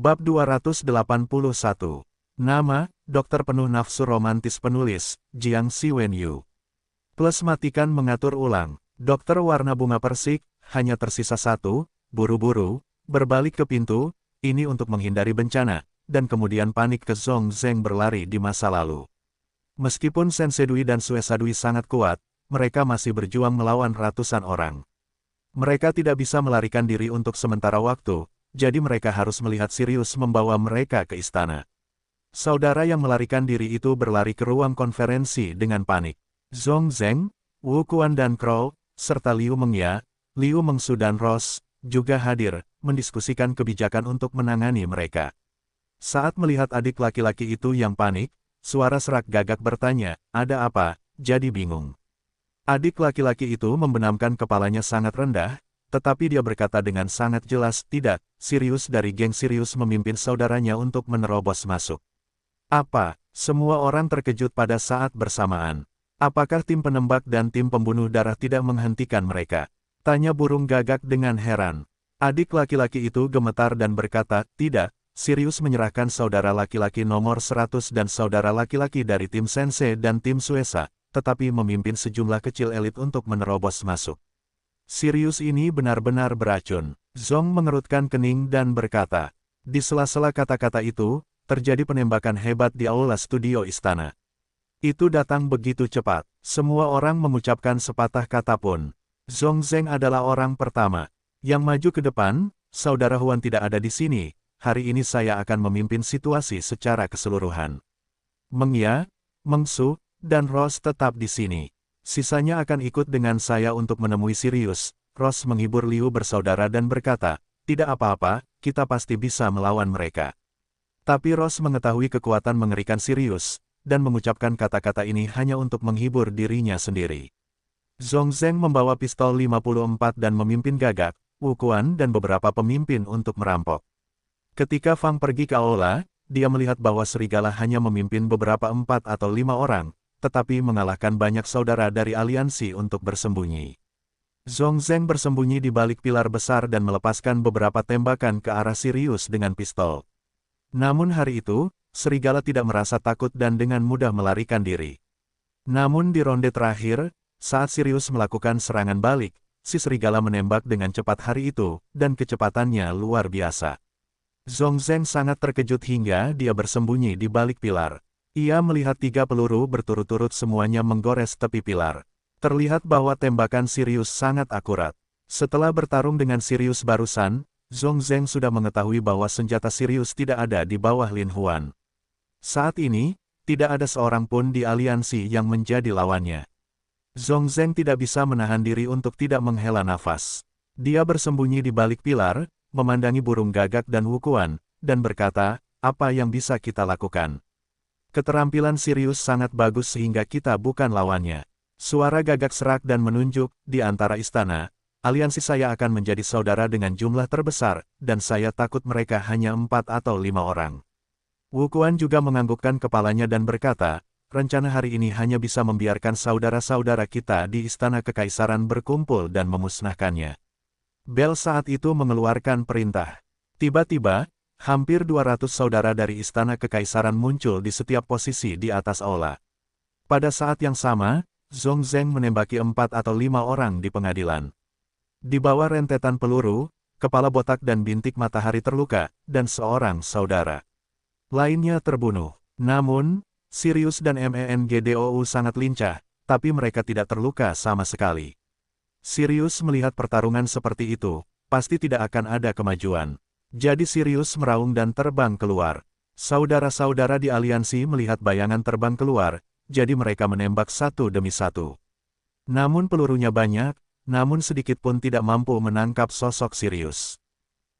Bab 281. Nama, Dokter Penuh Nafsu Romantis Penulis, Jiang Siwenyu. Plus matikan mengatur ulang. Dokter warna bunga persik, hanya tersisa satu, buru-buru, berbalik ke pintu, ini untuk menghindari bencana, dan kemudian panik ke Zhong Zeng berlari di masa lalu. Meskipun Sensei Dui dan Suesa Dui sangat kuat, mereka masih berjuang melawan ratusan orang. Mereka tidak bisa melarikan diri untuk sementara waktu, jadi mereka harus melihat Sirius membawa mereka ke istana. Saudara yang melarikan diri itu berlari ke ruang konferensi dengan panik. Zhong Zeng, Wu Quan dan Crow, serta Liu Mengya, Liu Mengsu dan Ross, juga hadir, mendiskusikan kebijakan untuk menangani mereka. Saat melihat adik laki-laki itu yang panik, suara serak gagak bertanya, "Ada apa?" Jadi bingung. Adik laki-laki itu membenamkan kepalanya sangat rendah, tetapi dia berkata dengan sangat jelas, "Tidak, Sirius dari geng Sirius memimpin saudaranya untuk menerobos masuk." "Apa?" Semua orang terkejut pada saat bersamaan. "Apakah tim penembak dan tim pembunuh darah tidak menghentikan mereka?" Tanya burung gagak dengan heran. Adik laki-laki itu gemetar dan berkata, "Tidak, Sirius menyerahkan saudara laki-laki nomor 100 dan saudara laki-laki dari tim Sensei dan tim Suesa, tetapi memimpin sejumlah kecil elit untuk menerobos masuk. Sirius ini benar-benar beracun." Zhong mengerutkan kening dan berkata. Di sela-sela kata-kata itu, terjadi penembakan hebat di aula studio istana. Itu datang begitu cepat, semua orang mengucapkan sepatah kata pun. Zhong Zeng adalah orang pertama yang maju ke depan. "Saudara Huan tidak ada di sini, hari ini saya akan memimpin situasi secara keseluruhan. Mengya, Mengsu, dan Ross tetap di sini. Sisanya akan ikut dengan saya untuk menemui Sirius." Ross menghibur Liu bersaudara dan berkata, "Tidak apa-apa, kita pasti bisa melawan mereka." Tapi Ross mengetahui kekuatan mengerikan Sirius, dan mengucapkan kata-kata ini hanya untuk menghibur dirinya sendiri. Zhong Zeng membawa pistol 54 dan memimpin Gagak, Wu Quan dan beberapa pemimpin untuk merampok. Ketika Fang pergi ke aula, dia melihat bahwa serigala hanya memimpin beberapa 4 atau 5 orang, tetapi mengalahkan banyak saudara dari aliansi untuk bersembunyi. Zhong Zeng bersembunyi di balik pilar besar dan melepaskan beberapa tembakan ke arah Sirius dengan pistol. Namun hari itu, serigala tidak merasa takut dan dengan mudah melarikan diri. Namun di ronde terakhir, saat Sirius melakukan serangan balik, si serigala menembak dengan cepat hari itu, dan kecepatannya luar biasa. Zhong Zeng sangat terkejut hingga dia bersembunyi di balik pilar. Ia melihat 3 peluru berturut-turut semuanya menggores tepi pilar. Terlihat bahwa tembakan Sirius sangat akurat. Setelah bertarung dengan Sirius barusan, Zhong Zeng sudah mengetahui bahwa senjata Sirius tidak ada di bawah Lin Huan. Saat ini, tidak ada seorang pun di aliansi yang menjadi lawannya. Zhong Zeng tidak bisa menahan diri untuk tidak menghela nafas. Dia bersembunyi di balik pilar, memandangi burung gagak dan Wu Quan, dan berkata, "Apa yang bisa kita lakukan? Keterampilan Sirius sangat bagus sehingga kita bukan lawannya." Suara gagak serak dan menunjuk, "Di antara istana, aliansi saya akan menjadi saudara dengan jumlah terbesar, dan saya takut mereka hanya 4 atau 5 orang. Wu Quan juga menganggukkan kepalanya dan berkata, "Rencana hari ini hanya bisa membiarkan saudara-saudara kita di istana kekaisaran berkumpul dan memusnahkannya." Bel saat itu mengeluarkan perintah. Tiba-tiba, hampir 200 saudara dari istana kekaisaran muncul di setiap posisi di atas aula. Pada saat yang sama, Zhong Zeng menembaki 4 atau 5 orang di pengadilan. Di bawah rentetan peluru, kepala botak dan bintik matahari terluka, dan seorang saudara lainnya terbunuh. Namun, Sirius dan Mengdou sangat lincah, tapi mereka tidak terluka sama sekali. Sirius melihat pertarungan seperti itu, pasti tidak akan ada kemajuan. Jadi Sirius meraung dan terbang keluar. Saudara-saudara di aliansi melihat bayangan terbang keluar, jadi mereka menembak satu demi satu. Namun pelurunya banyak, namun sedikit pun tidak mampu menangkap sosok Sirius.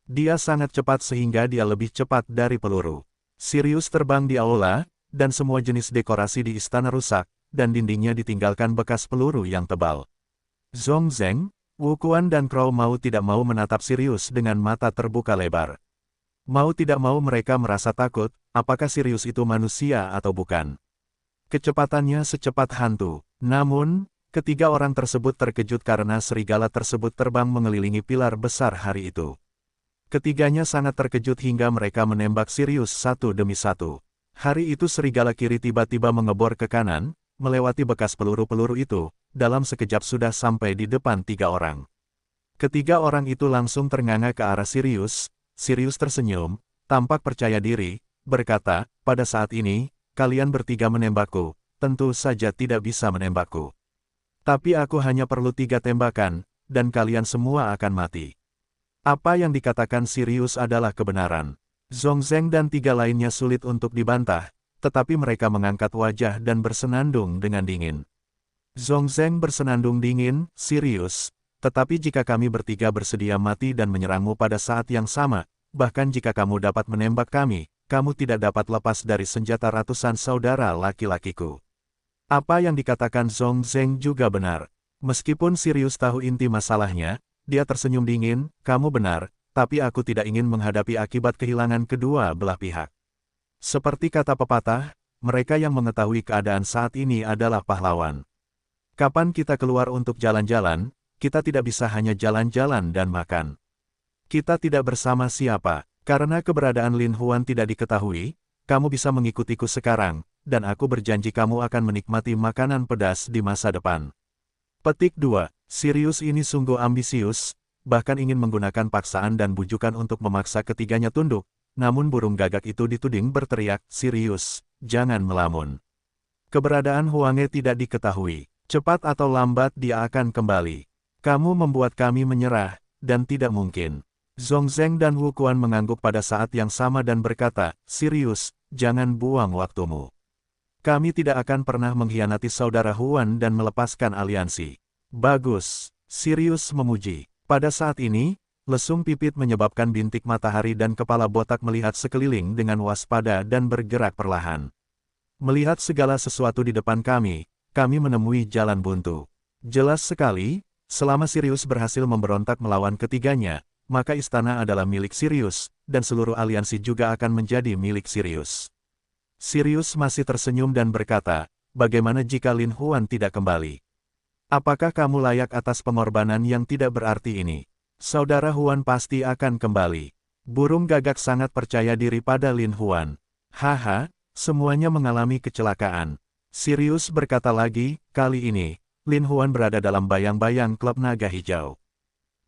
Dia sangat cepat sehingga dia lebih cepat dari peluru. Sirius terbang di aula, dan semua jenis dekorasi di istana rusak, dan dindingnya ditinggalkan bekas peluru yang tebal. Zhong Zeng, Wu Quan dan Crow mau tidak mau menatap Sirius dengan mata terbuka lebar. Mau tidak mau mereka merasa takut, apakah Sirius itu manusia atau bukan. Kecepatannya secepat hantu. Namun, ketiga orang tersebut terkejut karena serigala tersebut terbang mengelilingi pilar besar hari itu. Ketiganya sangat terkejut hingga mereka menembak Sirius satu demi satu. Hari itu serigala kiri tiba-tiba mengebor ke kanan, melewati bekas peluru-peluru itu, dalam sekejap sudah sampai di depan 3 orang. Ketiga orang itu langsung ternganga ke arah Sirius. Sirius tersenyum, tampak percaya diri, berkata, pada saat ini, kalian bertiga menembakku, tentu saja tidak bisa menembakku. Tapi aku hanya perlu 3 tembakan, dan kalian semua akan mati. Apa yang dikatakan Sirius adalah kebenaran. Zhongzheng dan 3 lainnya sulit untuk dibantah, tetapi mereka mengangkat wajah dan bersenandung dengan dingin. Zhongzheng bersenandung dingin, Sirius, tetapi jika kami bertiga bersedia mati dan menyerangmu pada saat yang sama, bahkan jika kamu dapat menembak kami, kamu tidak dapat lepas dari senjata ratusan saudara laki-lakiku. Apa yang dikatakan Zhongzheng juga benar. Meskipun Sirius tahu inti masalahnya, dia tersenyum dingin, kamu benar, tapi aku tidak ingin menghadapi akibat kehilangan kedua belah pihak. Seperti kata pepatah, mereka yang mengetahui keadaan saat ini adalah pahlawan. Kapan kita keluar untuk jalan-jalan, kita tidak bisa hanya jalan-jalan dan makan. Kita tidak bersama siapa, karena keberadaan Lin Huan tidak diketahui, kamu bisa mengikutiku sekarang, dan aku berjanji kamu akan menikmati makanan pedas di masa depan. Petik 2. Sirius ini sungguh ambisius, bahkan ingin menggunakan paksaan dan bujukan untuk memaksa ketiganya tunduk, namun burung gagak itu dituding berteriak, Sirius, jangan melamun. Keberadaan Huange tidak diketahui, cepat atau lambat dia akan kembali. Kamu membuat kami menyerah, dan tidak mungkin. Zhongzheng dan Wu Quan mengangguk pada saat yang sama dan berkata, Sirius, jangan buang waktumu. Kami tidak akan pernah mengkhianati saudara Huan dan melepaskan aliansi. Bagus, Sirius memuji. Pada saat ini, lesung pipit menyebabkan bintik matahari dan kepala botak melihat sekeliling dengan waspada dan bergerak perlahan. Melihat segala sesuatu di depan kami menemui jalan buntu. Jelas sekali, selama Sirius berhasil memberontak melawan ketiganya, maka istana adalah milik Sirius, dan seluruh aliansi juga akan menjadi milik Sirius. Sirius masih tersenyum dan berkata, bagaimana jika Lin Huan tidak kembali? Apakah kamu layak atas pengorbanan yang tidak berarti ini? Saudara Huan pasti akan kembali. Burung gagak sangat percaya diri pada Lin Huan. Haha, semuanya mengalami kecelakaan. Sirius berkata lagi, kali ini, Lin Huan berada dalam bayang-bayang klub naga hijau.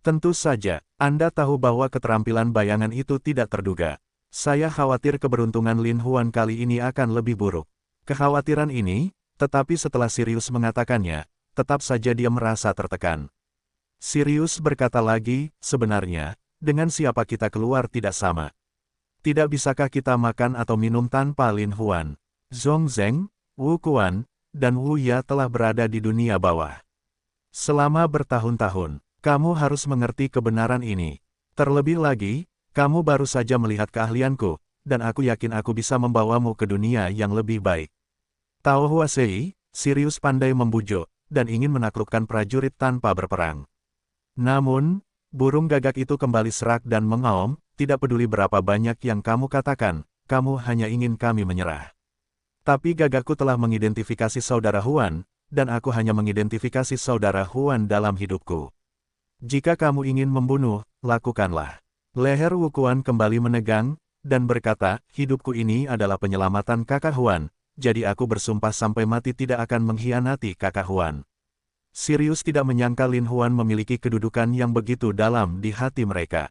Tentu saja, Anda tahu bahwa keterampilan bayangan itu tidak terduga. Saya khawatir keberuntungan Lin Huan kali ini akan lebih buruk. Kekhawatiran ini, tetapi setelah Sirius mengatakannya, tetap saja dia merasa tertekan. Sirius berkata lagi, sebenarnya, dengan siapa kita keluar tidak sama. Tidak bisakah kita makan atau minum tanpa Lin Huan? Zhongzheng, Wu Quan, dan Wu Ya telah berada di dunia bawah. Selama bertahun-tahun, kamu harus mengerti kebenaran ini. Terlebih lagi, kamu baru saja melihat keahlianku, dan aku yakin aku bisa membawamu ke dunia yang lebih baik. Tao Huasei, Sirius pandai membujuk, dan ingin menaklukkan prajurit tanpa berperang. Namun, burung gagak itu kembali serak dan mengaum, tidak peduli berapa banyak yang kamu katakan, kamu hanya ingin kami menyerah. Tapi gagakku telah mengidentifikasi saudara Huan, dan aku hanya mengidentifikasi saudara Huan dalam hidupku. Jika kamu ingin membunuh, lakukanlah. Leher Wu Quan kembali menegang, dan berkata, hidupku ini adalah penyelamatan kakak Huan, jadi aku bersumpah sampai mati tidak akan mengkhianati kakak Huan. Sirius tidak menyangka Lin Huan memiliki kedudukan yang begitu dalam di hati mereka.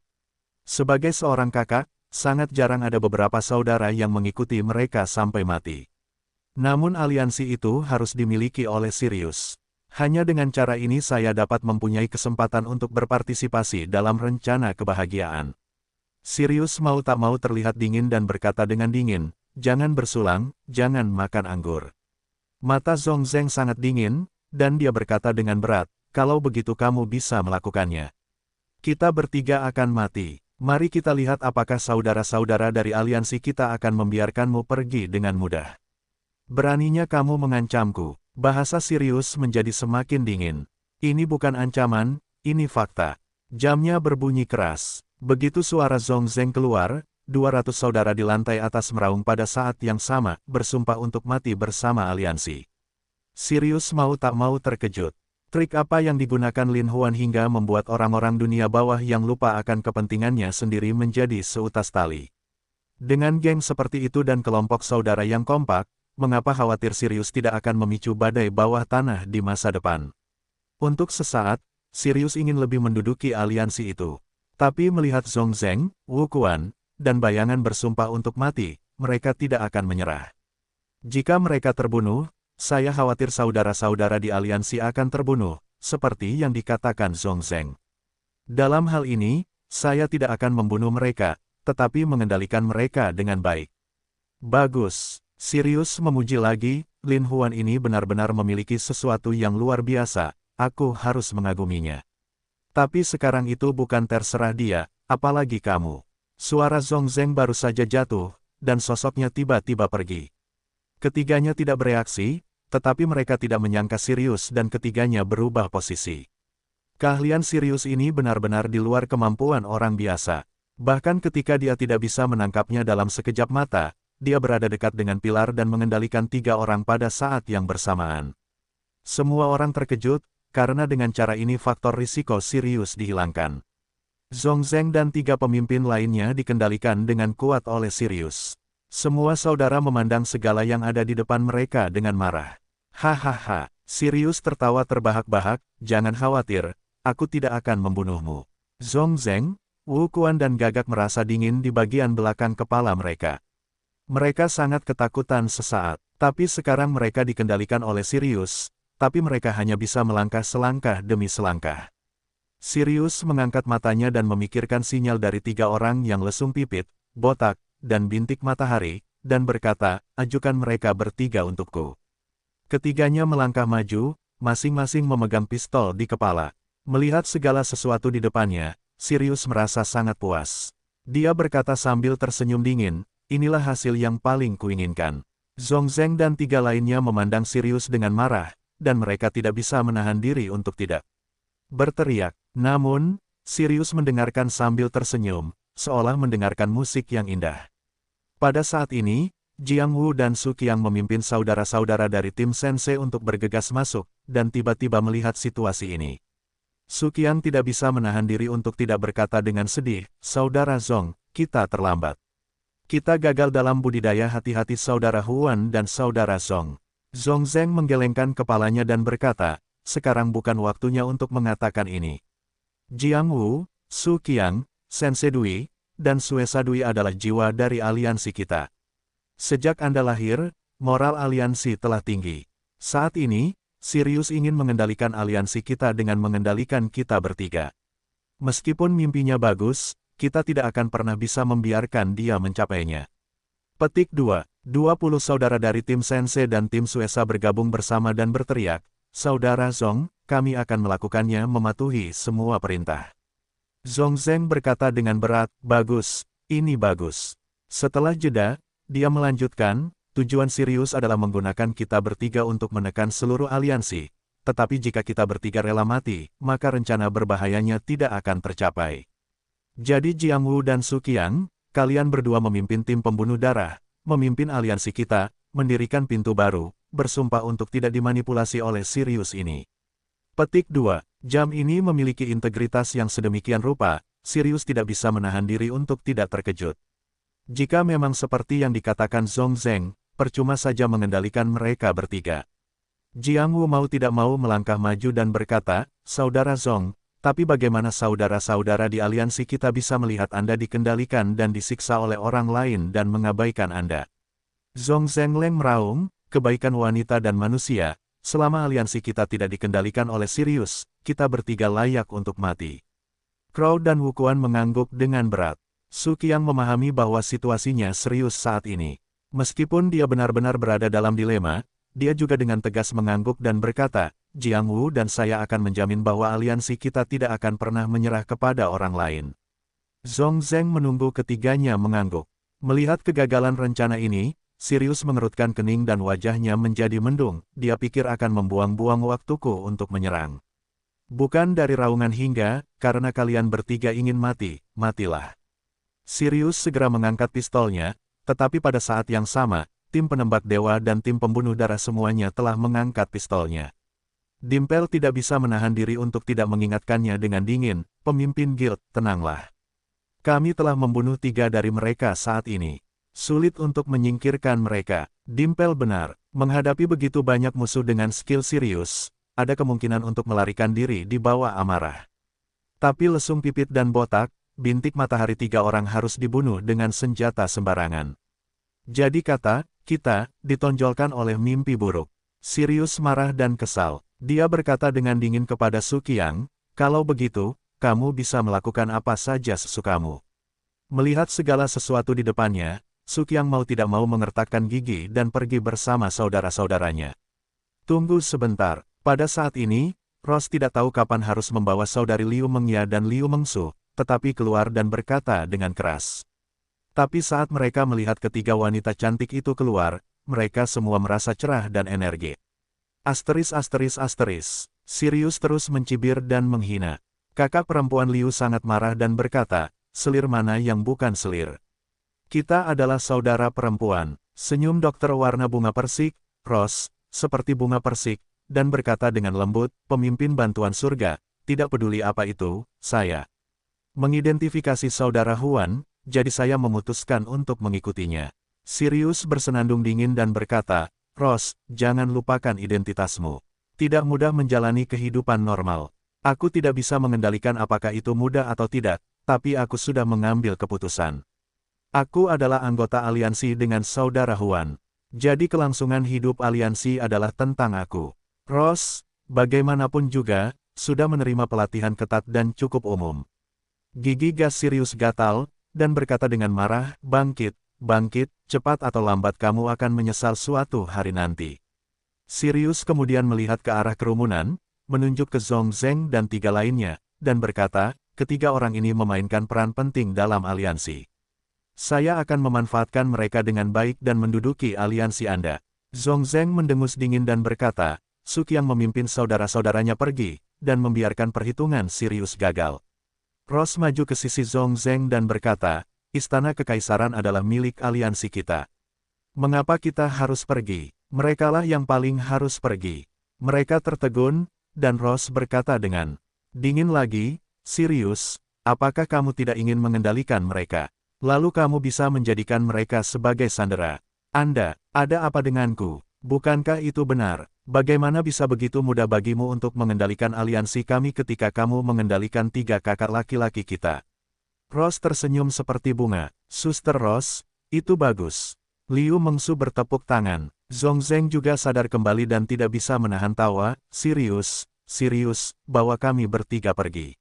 Sebagai seorang kakak, sangat jarang ada beberapa saudara yang mengikuti mereka sampai mati. Namun aliansi itu harus dimiliki oleh Sirius. Hanya dengan cara ini saya dapat mempunyai kesempatan untuk berpartisipasi dalam rencana kebahagiaan. Sirius mau tak mau terlihat dingin dan berkata dengan dingin, jangan bersulang, jangan makan anggur. Mata Zhongzheng sangat dingin, dan dia berkata dengan berat, kalau begitu kamu bisa melakukannya. Kita bertiga akan mati. Mari kita lihat apakah saudara-saudara dari aliansi kita akan membiarkanmu pergi dengan mudah. Beraninya kamu mengancamku. Bahasa Sirius menjadi semakin dingin. Ini bukan ancaman, ini fakta. Jamnya berbunyi keras. Begitu suara Zhongzheng keluar, 200 saudara di lantai atas meraung pada saat yang sama, bersumpah untuk mati bersama aliansi. Sirius mau tak mau terkejut. Trik apa yang digunakan Lin Huan hingga membuat orang-orang dunia bawah yang lupa akan kepentingannya sendiri menjadi seutas tali? Dengan geng seperti itu dan kelompok saudara yang kompak, mengapa khawatir Sirius tidak akan memicu badai bawah tanah di masa depan? Untuk sesaat, Sirius ingin lebih menduduki aliansi itu. Tapi melihat Zhong Zheng, Wu Quan, dan bayangan bersumpah untuk mati, mereka tidak akan menyerah. Jika mereka terbunuh, saya khawatir saudara-saudara di aliansi akan terbunuh, seperti yang dikatakan Zhong Zheng. Dalam hal ini, saya tidak akan membunuh mereka, tetapi mengendalikan mereka dengan baik. Bagus, Sirius memuji lagi, Lin Huan ini benar-benar memiliki sesuatu yang luar biasa, aku harus mengaguminya. Tapi sekarang itu bukan terserah dia, apalagi kamu. Suara Zhong Zheng baru saja jatuh, dan sosoknya tiba-tiba pergi. Ketiganya tidak bereaksi, tetapi mereka tidak menyangka Sirius dan ketiganya berubah posisi. Keahlian Sirius ini benar-benar di luar kemampuan orang biasa. Bahkan ketika dia tidak bisa menangkapnya dalam sekejap mata, dia berada dekat dengan pilar dan mengendalikan 3 orang pada saat yang bersamaan. Semua orang terkejut, karena dengan cara ini faktor risiko Sirius dihilangkan. Zhong Zheng dan 3 pemimpin lainnya dikendalikan dengan kuat oleh Sirius. Semua saudara memandang segala yang ada di depan mereka dengan marah. Hahaha, Sirius tertawa terbahak-bahak, jangan khawatir, aku tidak akan membunuhmu. Zhong Zheng, Wu Quan dan Gagak merasa dingin di bagian belakang kepala mereka. Mereka sangat ketakutan sesaat, tapi sekarang mereka dikendalikan oleh Sirius, tapi mereka hanya bisa melangkah selangkah demi selangkah. Sirius mengangkat matanya dan memikirkan sinyal dari 3 orang yang lesung pipit, botak, dan bintik matahari, dan berkata, ajukan mereka bertiga untukku. Ketiganya melangkah maju, masing-masing memegang pistol di kepala. Melihat segala sesuatu di depannya, Sirius merasa sangat puas. Dia berkata sambil tersenyum dingin, inilah hasil yang paling kuinginkan. Zhong Zheng dan 3 lainnya memandang Sirius dengan marah, dan mereka tidak bisa menahan diri untuk tidak berteriak. Namun, Sirius mendengarkan sambil tersenyum, seolah mendengarkan musik yang indah. Pada saat ini, Jiang Wu dan Su Qiang memimpin saudara-saudara dari tim Sensei untuk bergegas masuk, dan tiba-tiba melihat situasi ini. Su Qiang tidak bisa menahan diri untuk tidak berkata dengan sedih, Saudara Zhong, kita terlambat. Kita gagal dalam budidaya hati-hati Saudara Huan dan Saudara Zhong. Zhong Zheng menggelengkan kepalanya dan berkata, sekarang bukan waktunya untuk mengatakan ini. Jiang Wu, Su Qiang, Sensei Dui, dan Suesa Dui adalah jiwa dari aliansi kita. Sejak Anda lahir, moral aliansi telah tinggi. Saat ini, Sirius ingin mengendalikan aliansi kita dengan mengendalikan kita bertiga. Meskipun mimpinya bagus, kita tidak akan pernah bisa membiarkan dia mencapainya. Petik 2. 20 saudara dari tim Sensei dan tim Suesa bergabung bersama dan berteriak, Saudara Zhong, kami akan melakukannya mematuhi semua perintah. Zhong Zheng berkata dengan berat, bagus, ini bagus. Setelah jeda, dia melanjutkan, tujuan Sirius adalah menggunakan kita bertiga untuk menekan seluruh aliansi, tetapi jika kita bertiga rela mati, maka rencana berbahayanya tidak akan tercapai. Jadi Jiang Wu dan Su Qiang, kalian berdua memimpin tim pembunuh darah, memimpin aliansi kita, mendirikan pintu baru, bersumpah untuk tidak dimanipulasi oleh Sirius ini. Petik 2. Jam ini memiliki integritas yang sedemikian rupa, Sirius tidak bisa menahan diri untuk tidak terkejut. Jika memang seperti yang dikatakan Zhong Zheng, percuma saja mengendalikan mereka bertiga. Jiang Wu mau tidak mau melangkah maju dan berkata, Saudara Zhong, tapi bagaimana saudara-saudara di aliansi kita bisa melihat Anda dikendalikan dan disiksa oleh orang lain dan mengabaikan Anda? Zhong Zheng Leng meraung, kebaikan wanita dan manusia, selama aliansi kita tidak dikendalikan oleh Sirius, kita bertiga layak untuk mati. Crow dan Wu Quan mengangguk dengan berat. Su Qiang memahami bahwa situasinya serius saat ini. Meskipun dia benar-benar berada dalam dilema, dia juga dengan tegas mengangguk dan berkata, Jiang Wu dan saya akan menjamin bahwa aliansi kita tidak akan pernah menyerah kepada orang lain. Zhong Zheng menunggu ketiganya mengangguk. Melihat kegagalan rencana ini, Sirius mengerutkan kening dan wajahnya menjadi mendung, dia pikir akan membuang-buang waktuku untuk menyerang. Bukan dari raungan hingga, karena kalian bertiga ingin mati, matilah. Sirius segera mengangkat pistolnya, tetapi pada saat yang sama, tim penembak dewa dan tim pembunuh darah semuanya telah mengangkat pistolnya. Dimpel tidak bisa menahan diri untuk tidak mengingatkannya dengan dingin, pemimpin guild, tenanglah. Kami telah membunuh 3 dari mereka saat ini. Sulit untuk menyingkirkan mereka. Dimpel benar, menghadapi begitu banyak musuh dengan skill Sirius, ada kemungkinan untuk melarikan diri di bawah amarah. Tapi lesung pipit dan botak, bintik matahari 3 orang harus dibunuh dengan senjata sembarangan. Jadi kata, kita, ditonjolkan oleh mimpi buruk. Sirius marah dan kesal. Dia berkata dengan dingin kepada Suqiang, kalau begitu, kamu bisa melakukan apa saja sesukamu. Melihat segala sesuatu di depannya, Suqiang mau tidak mau mengertakkan gigi dan pergi bersama saudara-saudaranya. Tunggu sebentar, pada saat ini, Rose tidak tahu kapan harus membawa saudari Liu Mengya dan Liu Mengsu, tetapi keluar dan berkata dengan keras. Tapi saat mereka melihat ketiga wanita cantik itu keluar, mereka semua merasa cerah dan energi. Sirius terus mencibir dan menghina. Kakak perempuan Liu sangat marah dan berkata, selir mana yang bukan selir? Kita adalah saudara perempuan, senyum dokter warna bunga persik, Rose, seperti bunga persik, dan berkata dengan lembut, pemimpin bantuan surga, tidak peduli apa itu, saya mengidentifikasi saudara Huan, jadi saya memutuskan untuk mengikutinya. Sirius bersenandung dingin dan berkata, Rose, jangan lupakan identitasmu. Tidak mudah menjalani kehidupan normal. Aku tidak bisa mengendalikan apakah itu mudah atau tidak, tapi aku sudah mengambil keputusan. Aku adalah anggota aliansi dengan saudara Huan. Jadi kelangsungan hidup aliansi adalah tentang aku. Rose, bagaimanapun juga, sudah menerima pelatihan ketat dan cukup umum. Gigi gas Sirius gatal, dan berkata dengan marah, bangkit, cepat atau lambat kamu akan menyesal suatu hari nanti. Sirius kemudian melihat ke arah kerumunan, menunjuk ke Zhong Zheng dan 3 lainnya, dan berkata, ketiga orang ini memainkan peran penting dalam aliansi. Saya akan memanfaatkan mereka dengan baik dan menduduki aliansi Anda. Zhong Zheng mendengus dingin dan berkata, Suqiang memimpin saudara-saudaranya pergi, dan membiarkan perhitungan Sirius gagal. Rose maju ke sisi Zhong Zheng dan berkata, Istana Kekaisaran adalah milik aliansi kita. Mengapa kita harus pergi? Merekalah yang paling harus pergi. Mereka tertegun, dan Rose berkata dengan dingin lagi, Sirius, apakah kamu tidak ingin mengendalikan mereka? Lalu kamu bisa menjadikan mereka sebagai sandera. Anda, ada apa denganku? Bukankah itu benar? Bagaimana bisa begitu mudah bagimu untuk mengendalikan aliansi kami ketika kamu mengendalikan 3 kakak laki-laki kita? Rose tersenyum seperti bunga. Suster Rose, itu bagus. Liu Mengsu bertepuk tangan. Zhong Zheng juga sadar kembali dan tidak bisa menahan tawa. Sirius, bawa kami bertiga pergi.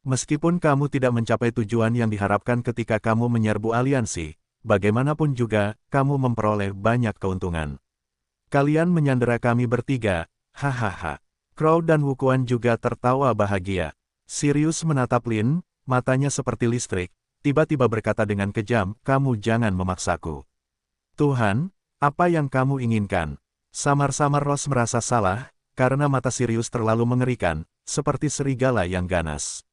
Meskipun kamu tidak mencapai tujuan yang diharapkan ketika kamu menyerbu aliansi, bagaimanapun juga, kamu memperoleh banyak keuntungan. Kalian menyandera kami bertiga, hahaha. Crow dan Wukuan juga tertawa bahagia. Sirius menatap Lin, matanya seperti listrik, tiba-tiba berkata dengan kejam, kamu jangan memaksaku. Tuhan, apa yang kamu inginkan? Samar-samar Rose merasa salah, karena mata Sirius terlalu mengerikan, seperti serigala yang ganas.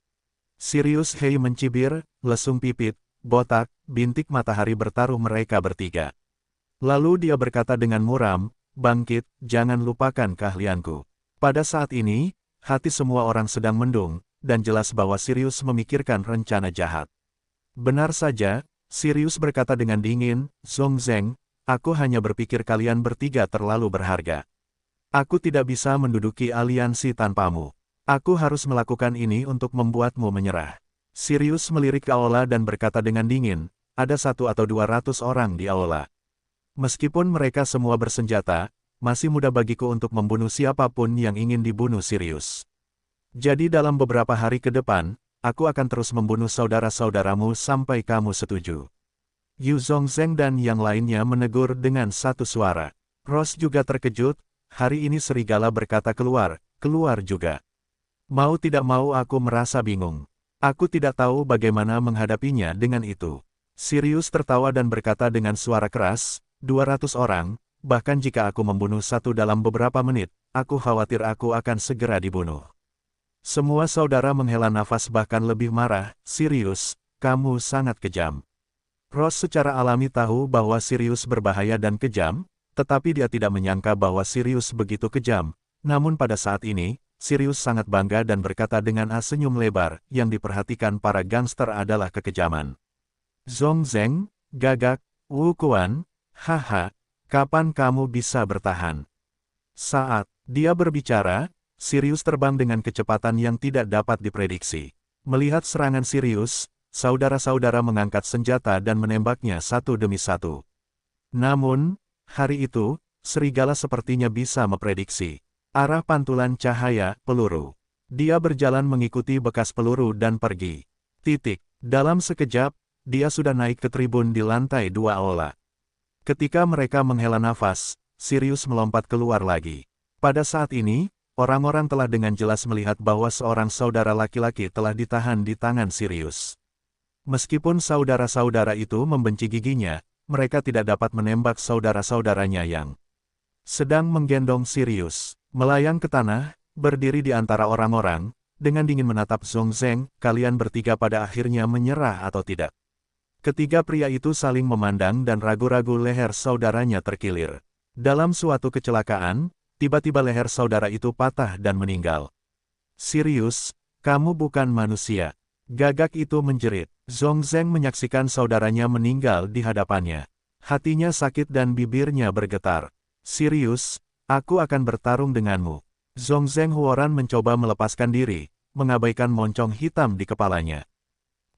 Sirius Hei mencibir, lesung pipit, botak, bintik matahari bertaruh mereka bertiga. Lalu dia berkata dengan muram, bangkit, jangan lupakan keahlianku. Pada saat ini, hati semua orang sedang mendung, dan jelas bahwa Sirius memikirkan rencana jahat. Benar saja, Sirius berkata dengan dingin, Zhong Zheng, aku hanya berpikir kalian bertiga terlalu berharga. Aku tidak bisa menduduki aliansi tanpamu. Aku harus melakukan ini untuk membuatmu menyerah. Sirius melirik ke aula dan berkata dengan dingin, ada 1 atau 200 orang di aula. Meskipun mereka semua bersenjata, masih mudah bagiku untuk membunuh siapapun yang ingin dibunuh Sirius. Jadi dalam beberapa hari ke depan, aku akan terus membunuh saudara-saudaramu sampai kamu setuju. Yu Zhongzheng dan yang lainnya menegur dengan satu suara. Rose juga terkejut, hari ini serigala berkata keluar juga. Mau tidak mau aku merasa bingung. Aku tidak tahu bagaimana menghadapinya dengan itu. Sirius tertawa dan berkata dengan suara keras, 200 orang, bahkan jika aku membunuh 1 dalam beberapa menit, aku khawatir aku akan segera dibunuh. Semua saudara menghela nafas bahkan lebih marah, Sirius, kamu sangat kejam. Rose secara alami tahu bahwa Sirius berbahaya dan kejam, tetapi dia tidak menyangka bahwa Sirius begitu kejam, Namun pada saat ini, Sirius sangat bangga dan berkata dengan senyum lebar, yang diperhatikan para gangster adalah kekejaman. Zhong Zheng, gagak, Wu Quan, haha, kapan kamu bisa bertahan? Saat dia berbicara, Sirius terbang dengan kecepatan yang tidak dapat diprediksi. Melihat serangan Sirius, saudara-saudara mengangkat senjata dan menembaknya satu demi satu. Namun, hari itu, serigala sepertinya bisa memprediksi arah pantulan cahaya peluru. Dia berjalan mengikuti bekas peluru dan pergi. Dalam sekejap, dia sudah naik ke tribun di lantai 2 aula. Ketika mereka menghela nafas, Sirius melompat keluar lagi. Pada saat ini, orang-orang telah dengan jelas melihat bahwa seorang saudara laki-laki telah ditahan di tangan Sirius. Meskipun saudara-saudara itu membenci giginya, mereka tidak dapat menembak saudara-saudaranya yang sedang menggendong Sirius. Melayang ke tanah, berdiri di antara orang-orang, dengan dingin menatap Zhong Zheng, kalian bertiga pada akhirnya menyerah atau tidak. Ketiga pria itu saling memandang dan ragu-ragu leher saudaranya terkilir. Dalam suatu kecelakaan, tiba-tiba leher saudara itu patah dan meninggal. Sirius, kamu bukan manusia. Gagak itu menjerit. Zhong Zheng menyaksikan saudaranya meninggal di hadapannya. Hatinya sakit dan bibirnya bergetar. Sirius, aku akan bertarung denganmu. Zhong Zheng Huoran mencoba melepaskan diri, mengabaikan moncong hitam di kepalanya.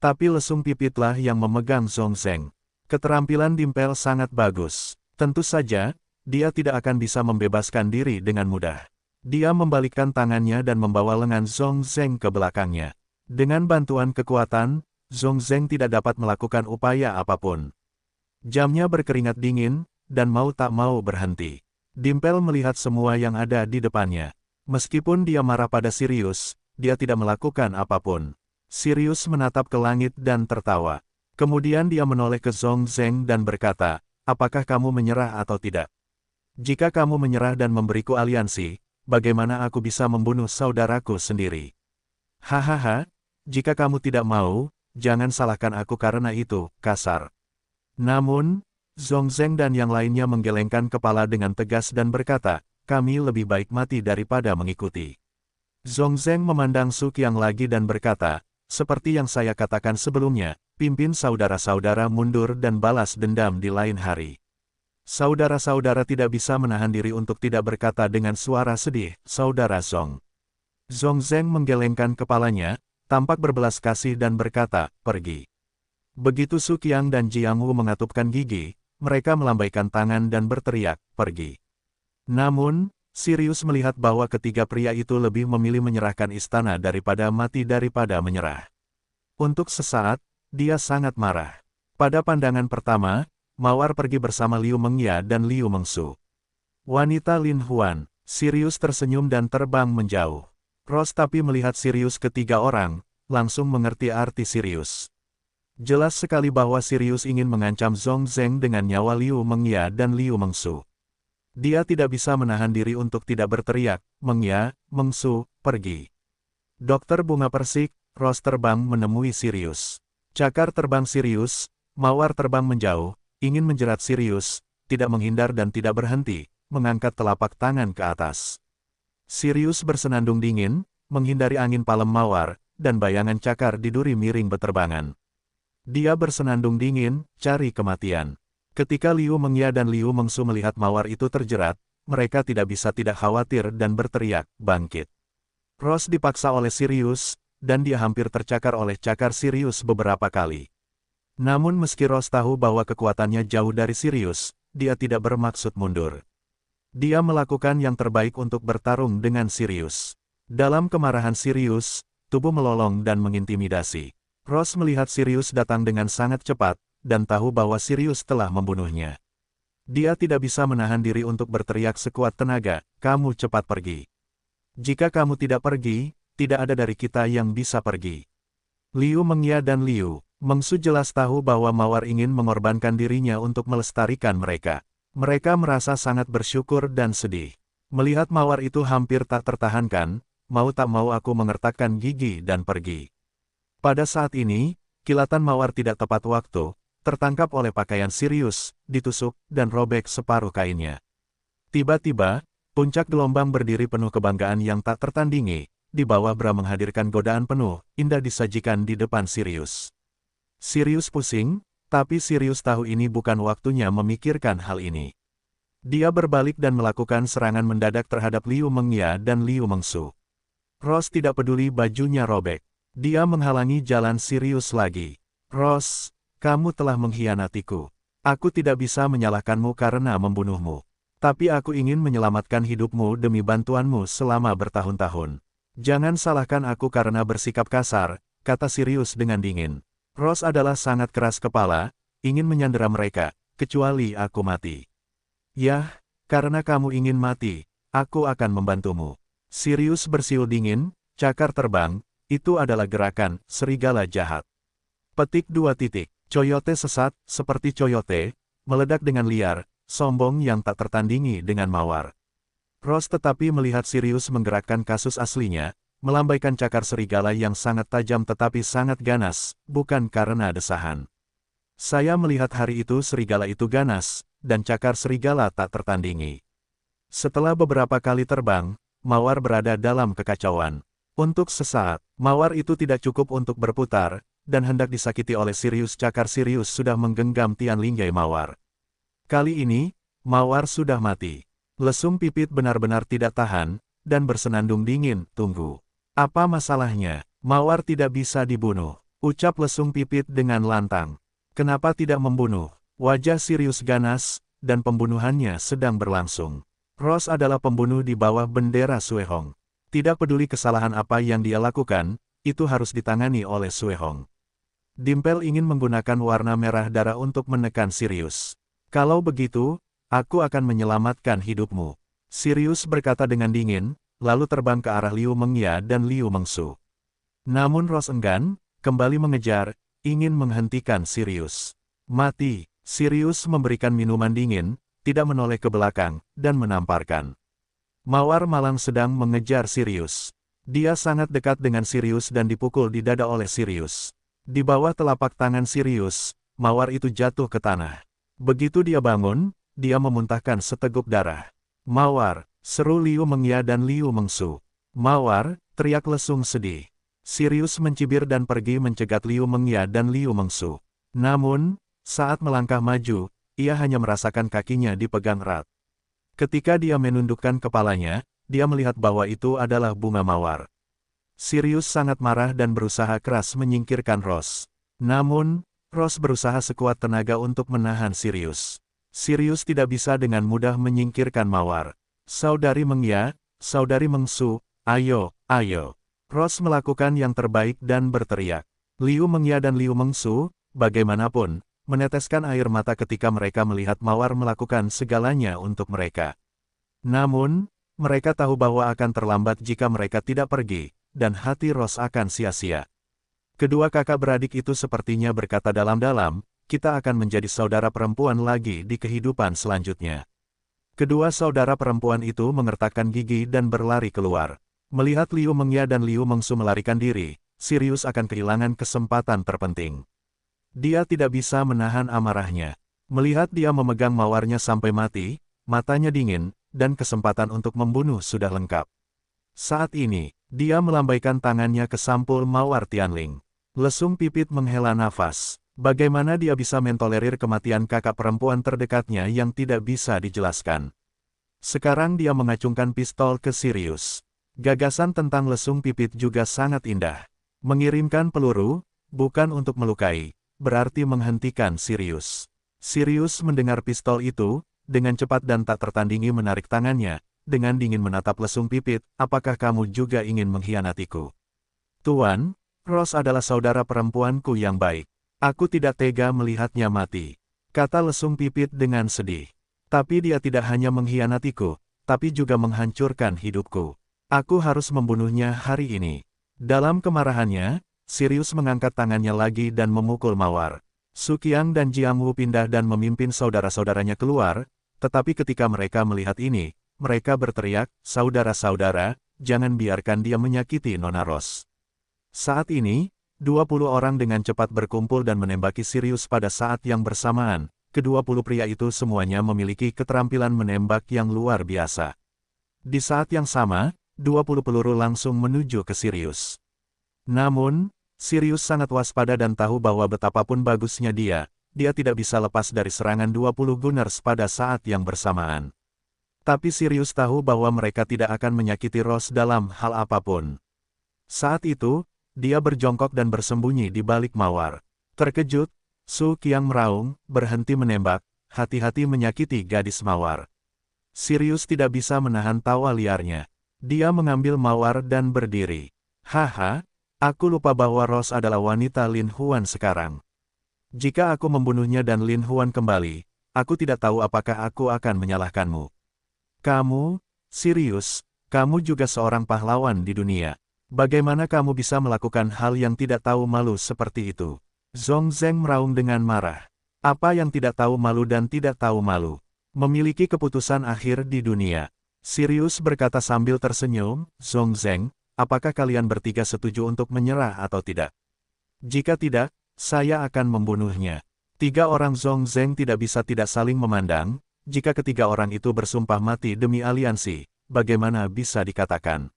Tapi lesung pipitlah yang memegang Zhong Zheng. Keterampilan Dimpel sangat bagus. Tentu saja, dia tidak akan bisa membebaskan diri dengan mudah. Dia membalikkan tangannya dan membawa lengan Zhong Zheng ke belakangnya. Dengan bantuan kekuatan, Zhong Zheng tidak dapat melakukan upaya apapun. Jamnya berkeringat dingin, dan mau tak mau berhenti. Dimpel melihat semua yang ada di depannya. Meskipun dia marah pada Sirius, dia tidak melakukan apapun. Sirius menatap ke langit dan tertawa. Kemudian dia menoleh ke Zhong Zheng dan berkata, apakah kamu menyerah atau tidak? Jika kamu menyerah dan memberiku aliansi, bagaimana aku bisa membunuh saudaraku sendiri? Hahaha, jika kamu tidak mau, jangan salahkan aku karena itu, kasar. Namun, Zhong Zheng dan yang lainnya menggelengkan kepala dengan tegas dan berkata, kami lebih baik mati daripada mengikuti. Zhong Zheng memandang Su Qiang lagi dan berkata, seperti yang saya katakan sebelumnya, pimpin saudara-saudara mundur dan balas dendam di lain hari. Saudara-saudara tidak bisa menahan diri untuk tidak berkata dengan suara sedih, saudara Zhong. Zhong Zheng menggelengkan kepalanya, tampak berbelas kasih dan berkata, pergi. Begitu Su Qiang dan Jiang Wu mengatupkan gigi, mereka melambaikan tangan dan berteriak, pergi. Namun, Sirius melihat bahwa ketiga pria itu lebih memilih menyerahkan istana daripada mati daripada menyerah. Untuk sesaat, dia sangat marah. Pada pandangan pertama, Mawar pergi bersama Liu Mengya dan Liu Mengsu. Wanita Lin Huan, Sirius tersenyum dan terbang menjauh. Ross tapi melihat Sirius ketiga orang, langsung mengerti arti Sirius. Jelas sekali bahwa Sirius ingin mengancam Zhong Zheng dengan nyawa Liu Mengya dan Liu Mengsu. Dia tidak bisa menahan diri untuk tidak berteriak, Mengya, Mengsu, pergi. Dokter Bunga Persik, Ross terbang menemui Sirius. Cakar terbang Sirius, Mawar terbang menjauh, ingin menjerat Sirius, tidak menghindar dan tidak berhenti, mengangkat telapak tangan ke atas. Sirius bersenandung dingin, menghindari angin palem Mawar, dan bayangan cakar di duri miring beterbangan. Dia bersenandung dingin, cari kematian. Ketika Liu Mengya dan Liu Mengsu melihat Mawar itu terjerat, mereka tidak bisa tidak khawatir dan berteriak, bangkit. Ross dipaksa oleh Sirius, dan dia hampir tercakar oleh cakar Sirius beberapa kali. Namun meski Ross tahu bahwa kekuatannya jauh dari Sirius, dia tidak bermaksud mundur. Dia melakukan yang terbaik untuk bertarung dengan Sirius. Dalam kemarahan Sirius, tubuh melolong dan mengintimidasi. Ross melihat Sirius datang dengan sangat cepat, dan tahu bahwa Sirius telah membunuhnya. Dia tidak bisa menahan diri untuk berteriak sekuat tenaga, kamu cepat pergi. Jika kamu tidak pergi, tidak ada dari kita yang bisa pergi. Liu Mengya dan Liu Mengsu jelas tahu bahwa Mawar ingin mengorbankan dirinya untuk melestarikan mereka. Mereka merasa sangat bersyukur dan sedih. Melihat Mawar itu hampir tak tertahankan, mau tak mau aku mengertakkan gigi dan pergi. Pada saat ini, kilatan Mawar tidak tepat waktu, tertangkap oleh pakaian Sirius, ditusuk, dan robek separuh kainnya. Tiba-tiba, Puncak gelombang berdiri penuh kebanggaan yang tak tertandingi, di bawah Bra menghadirkan godaan penuh, indah disajikan di depan Sirius. Sirius pusing, tapi Sirius tahu ini bukan waktunya memikirkan hal ini. Dia berbalik dan melakukan serangan mendadak terhadap Liu Mengya dan Liu Mengsu. Ross tidak peduli bajunya robek. Dia menghalangi jalan Sirius lagi. Ross, kamu telah mengkhianatiku. Aku tidak bisa menyalahkanmu karena membunuhmu. Tapi aku ingin menyelamatkan hidupmu demi bantuanmu selama bertahun-tahun. Jangan salahkan aku karena bersikap kasar, kata Sirius dengan dingin. Ross adalah sangat keras kepala, ingin menyandera mereka, kecuali aku mati. Yah, karena kamu ingin mati, aku akan membantumu. Sirius bersiul dingin, cakar terbang, itu adalah gerakan serigala jahat. Petik 2 titik. Coyote sesat, seperti coyote, meledak dengan liar, sombong yang tak tertandingi dengan mawar. Ross tetapi melihat Sirius menggerakkan kasus aslinya, melambaikan cakar serigala yang sangat tajam tetapi sangat ganas, bukan karena desahan. Saya melihat hari itu serigala itu ganas, dan cakar serigala tak tertandingi. Setelah beberapa kali terbang, mawar berada dalam kekacauan. Untuk sesaat, mawar itu tidak cukup untuk berputar, dan hendak disakiti oleh Sirius. Cakar Sirius sudah menggenggam Tian Linggai mawar. Kali ini, mawar sudah mati. Lesung pipit benar-benar tidak tahan, dan bersenandung dingin. Tunggu. Apa masalahnya? Mawar tidak bisa dibunuh, ucap lesung pipit dengan lantang. Kenapa tidak membunuh? Wajah Sirius ganas, dan pembunuhannya sedang berlangsung. Ross adalah pembunuh di bawah bendera Suehong. Tidak peduli kesalahan apa yang dia lakukan, itu harus ditangani oleh Suehong. Dimpel ingin menggunakan warna merah darah untuk menekan Sirius. Kalau begitu, aku akan menyelamatkan hidupmu. Sirius berkata dengan dingin, lalu terbang ke arah Liu Mengya dan Liu Mengsu. Namun Ross enggan, kembali mengejar, ingin menghentikan Sirius. Mati, Sirius memberikan minuman dingin, tidak menoleh ke belakang, dan menamparkan. Mawar malang sedang mengejar Sirius. Dia sangat dekat dengan Sirius dan dipukul di dada oleh Sirius. Di bawah telapak tangan Sirius, mawar itu jatuh ke tanah. Begitu dia bangun, dia memuntahkan seteguk darah. Mawar, seru Liu Mengya dan Liu Mengsu. Mawar, teriak lesung sedih. Sirius mencibir dan pergi mencegat Liu Mengya dan Liu Mengsu. Namun, saat melangkah maju, ia hanya merasakan kakinya dipegang erat. Ketika dia menundukkan kepalanya, dia melihat bahwa itu adalah bunga mawar. Sirius sangat marah dan berusaha keras menyingkirkan Ross. Namun, Ross berusaha sekuat tenaga untuk menahan Sirius. Sirius tidak bisa dengan mudah menyingkirkan mawar. Saudari Mengya, Saudari Mengsu, ayo, ayo. Ross melakukan yang terbaik dan berteriak. Liu Mengya dan Liu Mengsu, bagaimanapun, meneteskan air mata ketika mereka melihat mawar melakukan segalanya untuk mereka. Namun, mereka tahu bahwa akan terlambat jika mereka tidak pergi, dan hati Ross akan sia-sia. Kedua kakak beradik itu sepertinya berkata dalam-dalam, kita akan menjadi saudara perempuan lagi di kehidupan selanjutnya. Kedua saudara perempuan itu mengertakkan gigi dan berlari keluar. Melihat Liu Mengya dan Liu Mengsu melarikan diri, Sirius akan kehilangan kesempatan terpenting. Dia tidak bisa menahan amarahnya. Melihat dia memegang mawarnya sampai mati, matanya dingin, dan kesempatan untuk membunuh sudah lengkap. Saat ini, dia melambaikan tangannya ke sampul mawar Tianling. Lesung pipit menghela nafas. Bagaimana dia bisa mentolerir kematian kakak perempuan terdekatnya yang tidak bisa dijelaskan. Sekarang dia mengacungkan pistol ke Sirius. Gagasan tentang lesung pipit juga sangat indah. Mengirimkan peluru, bukan untuk melukai, berarti menghentikan Sirius. Sirius mendengar pistol itu, dengan cepat dan tak tertandingi menarik tangannya, dengan dingin menatap lesung pipit, apakah kamu juga ingin mengkhianatiku? Tuan, Ross adalah saudara perempuanku yang baik. Aku tidak tega melihatnya mati, kata lesung pipit dengan sedih. Tapi dia tidak hanya mengkhianatiku, tapi juga menghancurkan hidupku. Aku harus membunuhnya hari ini. Dalam kemarahannya, Sirius mengangkat tangannya lagi dan memukul mawar. Su Qiang dan Jiang Wu pindah dan memimpin saudara-saudaranya keluar, tetapi ketika mereka melihat ini, mereka berteriak, saudara-saudara, jangan biarkan dia menyakiti Nona Ross. Saat ini, 20 orang dengan cepat berkumpul dan menembaki Sirius pada saat yang bersamaan. Ke-20 pria itu semuanya memiliki keterampilan menembak yang luar biasa. Di saat yang sama, 20 peluru langsung menuju ke Sirius. Namun, Sirius sangat waspada dan tahu bahwa betapapun bagusnya dia tidak bisa lepas dari serangan 20 Gunners pada saat yang bersamaan. Tapi Sirius tahu bahwa mereka tidak akan menyakiti Ross dalam hal apapun. Saat itu, dia berjongkok dan bersembunyi di balik mawar. Terkejut, Su Qiang meraung, berhenti menembak, hati-hati menyakiti gadis mawar. Sirius tidak bisa menahan tawa liarnya. Dia mengambil mawar dan berdiri. Haha, aku lupa bahwa Ross adalah wanita Lin Huan sekarang. Jika aku membunuhnya dan Lin Huan kembali, aku tidak tahu apakah aku akan menyalahkanmu. Kamu, Sirius, kamu juga seorang pahlawan di dunia. Bagaimana kamu bisa melakukan hal yang tidak tahu malu seperti itu? Zhong Zheng meraung dengan marah. Apa yang tidak tahu malu dan tidak tahu malu? Memiliki keputusan akhir di dunia. Sirius berkata sambil tersenyum, Zhong Zheng, apakah kalian bertiga setuju untuk menyerah atau tidak? Jika tidak, saya akan membunuhnya. Tiga orang Zhong Zheng tidak bisa tidak saling memandang. Jika ketiga orang itu bersumpah mati demi aliansi, bagaimana bisa dikatakan?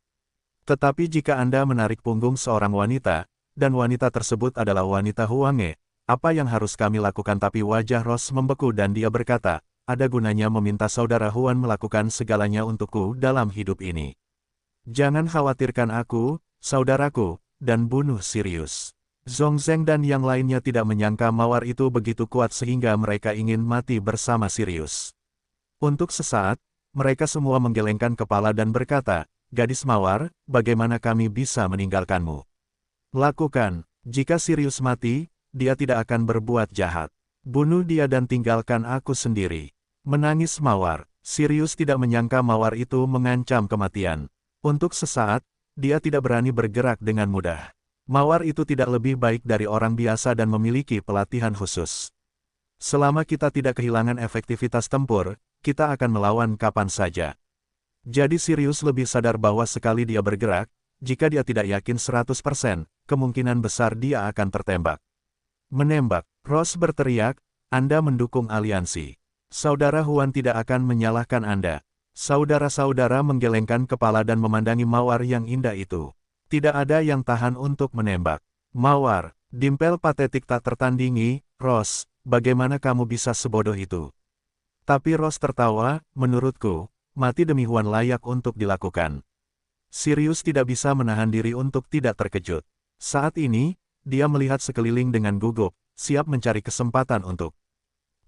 Tetapi jika Anda menarik punggung seorang wanita, dan wanita tersebut adalah wanita Huange, apa yang harus kami lakukan? Tapi wajah Ross membeku dan dia berkata, ada gunanya meminta saudara Huan melakukan segalanya untukku dalam hidup ini. Jangan khawatirkan aku, saudaraku, dan bunuh Sirius. Zhong Zheng dan yang lainnya tidak menyangka mawar itu begitu kuat sehingga mereka ingin mati bersama Sirius. Untuk sesaat, mereka semua menggelengkan kepala dan berkata, gadis mawar, bagaimana kami bisa meninggalkanmu? Lakukan, jika Sirius mati, dia tidak akan berbuat jahat. Bunuh dia dan tinggalkan aku sendiri. Menangis mawar, Sirius tidak menyangka mawar itu mengancam kematian. Untuk sesaat, dia tidak berani bergerak dengan mudah. Mawar itu tidak lebih baik dari orang biasa dan memiliki pelatihan khusus. Selama kita tidak kehilangan efektivitas tempur, kita akan melawan kapan saja. Jadi Sirius lebih sadar bahwa sekali dia bergerak, jika dia tidak yakin 100%, kemungkinan besar dia akan tertembak. Menembak, Ross berteriak, Anda mendukung aliansi. Saudara Huan tidak akan menyalahkan Anda. Saudara-saudara menggelengkan kepala dan memandangi mawar yang indah itu. Tidak ada yang tahan untuk menembak. Mawar, dimpel patetik tak tertandingi, Ross, bagaimana kamu bisa sebodoh itu? Tapi Ross tertawa, menurutku, mati demi Huan layak untuk dilakukan. Sirius tidak bisa menahan diri untuk tidak terkejut. Saat ini, dia melihat sekeliling dengan gugup, siap mencari kesempatan untuk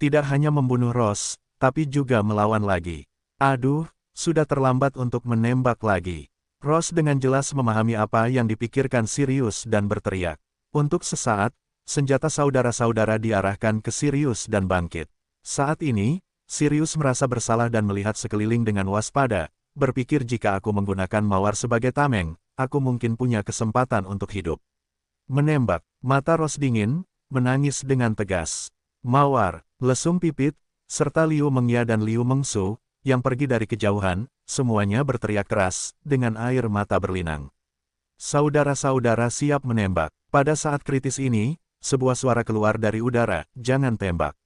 tidak hanya membunuh Ross, tapi juga melawan lagi. Aduh, sudah terlambat untuk menembak lagi. Ross dengan jelas memahami apa yang dipikirkan Sirius dan berteriak. Untuk sesaat, senjata saudara-saudara diarahkan ke Sirius dan bangkit. Saat ini, Sirius merasa bersalah dan melihat sekeliling dengan waspada. Berpikir jika aku menggunakan mawar sebagai tameng, aku mungkin punya kesempatan untuk hidup. Menembak, mata Ross dingin, menangis dengan tegas. Mawar, lesung pipit, serta Liu Mengya dan Liu Mengsu, yang pergi dari kejauhan, semuanya berteriak keras, dengan air mata berlinang. Saudara-saudara siap menembak. Pada saat kritis ini, sebuah suara keluar dari udara, jangan tembak.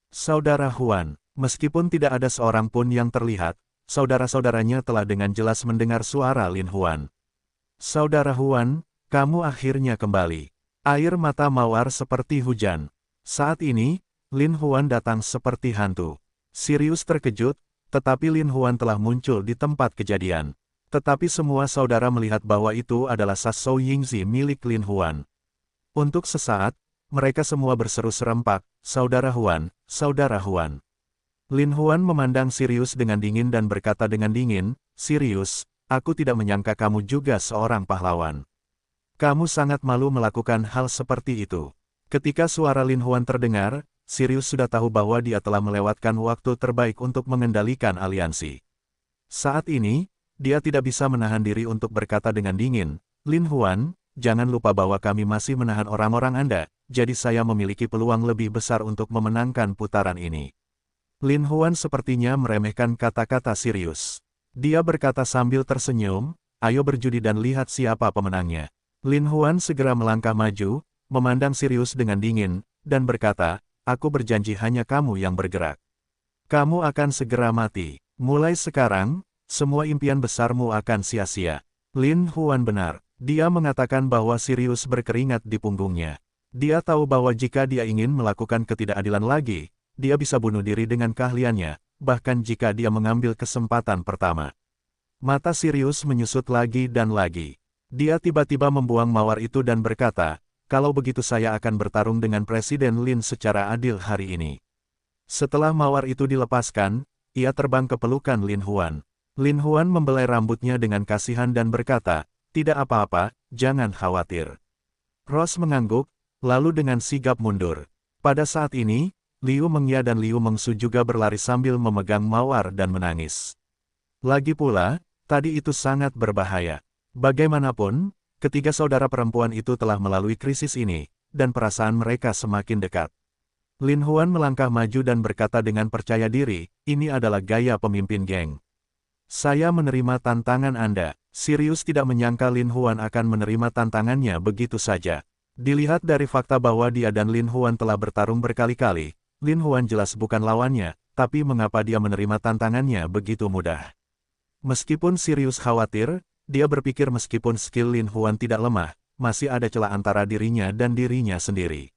Saudara Huan, meskipun tidak ada seorang pun yang terlihat, saudara-saudaranya telah dengan jelas mendengar suara Lin Huan. Saudara Huan, kamu akhirnya kembali. Air mata mawar seperti hujan. Saat ini, Lin Huan datang seperti hantu. Sirius terkejut, tetapi Lin Huan telah muncul di tempat kejadian. Tetapi semua saudara melihat bahwa itu adalah sas Shou Yingzi milik Lin Huan. Untuk sesaat, mereka semua berseru serempak, Saudara Huan, Saudara Huan. Lin Huan memandang Sirius dengan dingin dan berkata dengan dingin, Sirius, aku tidak menyangka kamu juga seorang pahlawan. Kamu sangat malu melakukan hal seperti itu. Ketika suara Lin Huan terdengar, Sirius sudah tahu bahwa dia telah melewatkan waktu terbaik untuk mengendalikan aliansi. Saat ini, dia tidak bisa menahan diri untuk berkata dengan dingin, Lin Huan, jangan lupa bahwa kami masih menahan orang-orang Anda, jadi saya memiliki peluang lebih besar untuk memenangkan putaran ini. Lin Huan sepertinya meremehkan kata-kata Sirius. Dia berkata sambil tersenyum, ayo berjudi dan lihat siapa pemenangnya. Lin Huan segera melangkah maju, memandang Sirius dengan dingin, dan berkata, aku berjanji hanya kamu yang bergerak. Kamu akan segera mati. Mulai sekarang, semua impian besarmu akan sia-sia. Lin Huan benar. Dia mengatakan bahwa Sirius berkeringat di punggungnya. Dia tahu bahwa jika dia ingin melakukan ketidakadilan lagi, dia bisa bunuh diri dengan keahliannya, bahkan jika dia mengambil kesempatan pertama. Mata Sirius menyusut lagi dan lagi. Dia tiba-tiba membuang mawar itu dan berkata, kalau begitu saya akan bertarung dengan Presiden Lin secara adil hari ini. Setelah mawar itu dilepaskan, ia terbang ke pelukan Lin Huan. Lin Huan membelai rambutnya dengan kasihan dan berkata, tidak apa-apa, jangan khawatir. Ross mengangguk, lalu dengan sigap mundur. Pada saat ini, Liu Mengya dan Liu Mengsu juga berlari sambil memegang mawar dan menangis. Lagi pula, tadi itu sangat berbahaya. Bagaimanapun, ketiga saudara perempuan itu telah melalui krisis ini, dan perasaan mereka semakin dekat. Lin Huan melangkah maju dan berkata dengan percaya diri, ini adalah gaya pemimpin geng. Saya menerima tantangan Anda. Sirius tidak menyangka Lin Huan akan menerima tantangannya begitu saja. Dilihat dari fakta bahwa dia dan Lin Huan telah bertarung berkali-kali, Lin Huan jelas bukan lawannya, tapi mengapa dia menerima tantangannya begitu mudah? Meskipun Sirius khawatir, dia berpikir meskipun skill Lin Huan tidak lemah, masih ada celah antara dirinya dan dirinya sendiri.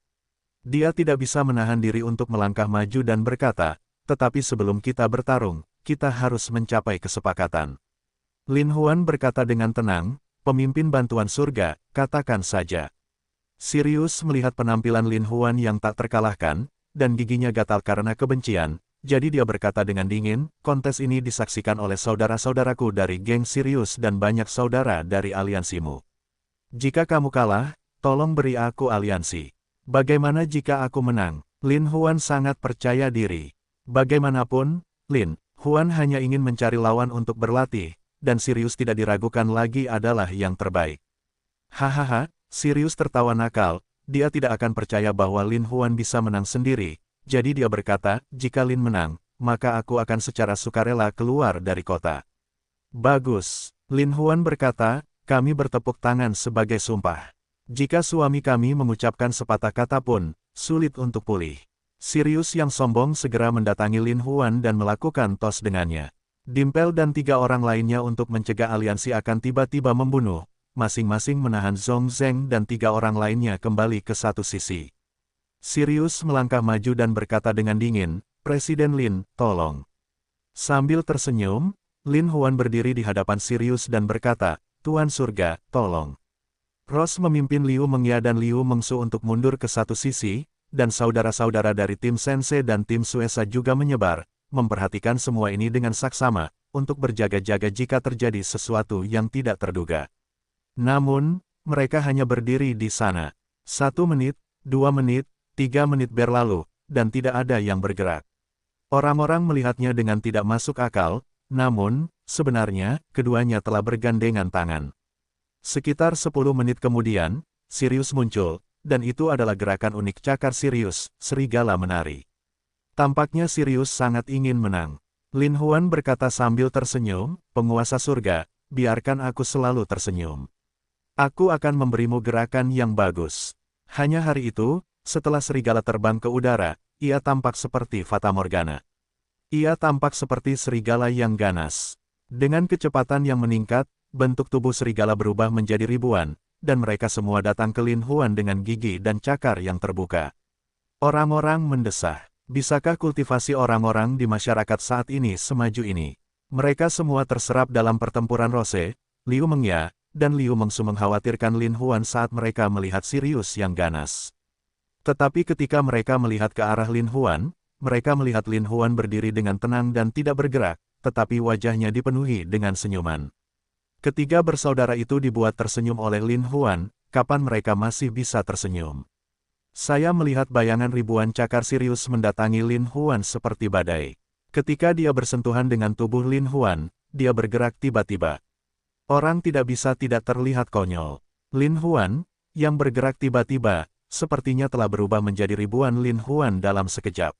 Dia tidak bisa menahan diri untuk melangkah maju dan berkata, tetapi sebelum kita bertarung, kita harus mencapai kesepakatan. Lin Huan berkata dengan tenang, pemimpin bantuan surga, katakan saja. Sirius melihat penampilan Lin Huan yang tak terkalahkan, dan giginya gatal karena kebencian, jadi dia berkata dengan dingin, kontes ini disaksikan oleh saudara-saudaraku dari geng Sirius dan banyak saudara dari aliansimu. Jika kamu kalah, tolong beri aku aliansi. Bagaimana jika aku menang? Lin Huan sangat percaya diri. Bagaimanapun, Lin Huan hanya ingin mencari lawan untuk berlatih, dan Sirius tidak diragukan lagi adalah yang terbaik. Hahaha, Sirius tertawa nakal, dia tidak akan percaya bahwa Lin Huan bisa menang sendiri, jadi dia berkata, jika Lin menang, maka aku akan secara sukarela keluar dari kota. Bagus, Lin Huan berkata, kami bertepuk tangan sebagai sumpah. Jika suami kami mengucapkan sepatah kata pun, sulit untuk pulih. Sirius yang sombong segera mendatangi Lin Huan dan melakukan tos dengannya. Dimpel dan 3 orang lainnya untuk mencegah aliansi akan tiba-tiba membunuh, masing-masing menahan Zhong Zheng dan 3 orang lainnya kembali ke satu sisi. Sirius melangkah maju dan berkata dengan dingin, Presiden Lin, tolong. Sambil tersenyum, Lin Huan berdiri di hadapan Sirius dan berkata, Tuan Surga, tolong. Ross memimpin Liu Mengya dan Liu Mengsu untuk mundur ke satu sisi, dan saudara-saudara dari tim Sensei dan tim Suesa juga menyebar, memperhatikan semua ini dengan saksama, untuk berjaga-jaga jika terjadi sesuatu yang tidak terduga. Namun, mereka hanya berdiri di sana. 1 menit, 2 menit, 3 menit berlalu, dan tidak ada yang bergerak. Orang-orang melihatnya dengan tidak masuk akal, namun, sebenarnya, keduanya telah bergandengan tangan. Sekitar 10 menit kemudian, Sirius muncul, dan itu adalah gerakan unik cakar Sirius, serigala menari. Tampaknya Sirius sangat ingin menang. Lin Huan berkata sambil tersenyum, penguasa surga, biarkan aku selalu tersenyum. Aku akan memberimu gerakan yang bagus. Hanya hari itu, setelah serigala terbang ke udara, ia tampak seperti Fata Morgana. Ia tampak seperti serigala yang ganas. Dengan kecepatan yang meningkat, bentuk tubuh serigala berubah menjadi ribuan, dan mereka semua datang ke Lin Huan dengan gigi dan cakar yang terbuka. Orang-orang mendesah. Bisakah kultivasi orang-orang di masyarakat saat ini semaju ini? Mereka semua terserap dalam pertempuran Rose, Liu Mengya, dan Liu Mengsu mengkhawatirkan Lin Huan saat mereka melihat Sirius yang ganas. Tetapi ketika mereka melihat ke arah Lin Huan, mereka melihat Lin Huan berdiri dengan tenang dan tidak bergerak, tetapi wajahnya dipenuhi dengan senyuman. Ketiga bersaudara itu dibuat tersenyum oleh Lin Huan, kapan mereka masih bisa tersenyum? Saya melihat bayangan ribuan cakar Sirius mendatangi Lin Huan seperti badai. Ketika dia bersentuhan dengan tubuh Lin Huan, dia bergerak tiba-tiba. Orang tidak bisa tidak terlihat konyol. Lin Huan, yang bergerak tiba-tiba, sepertinya telah berubah menjadi ribuan Lin Huan dalam sekejap.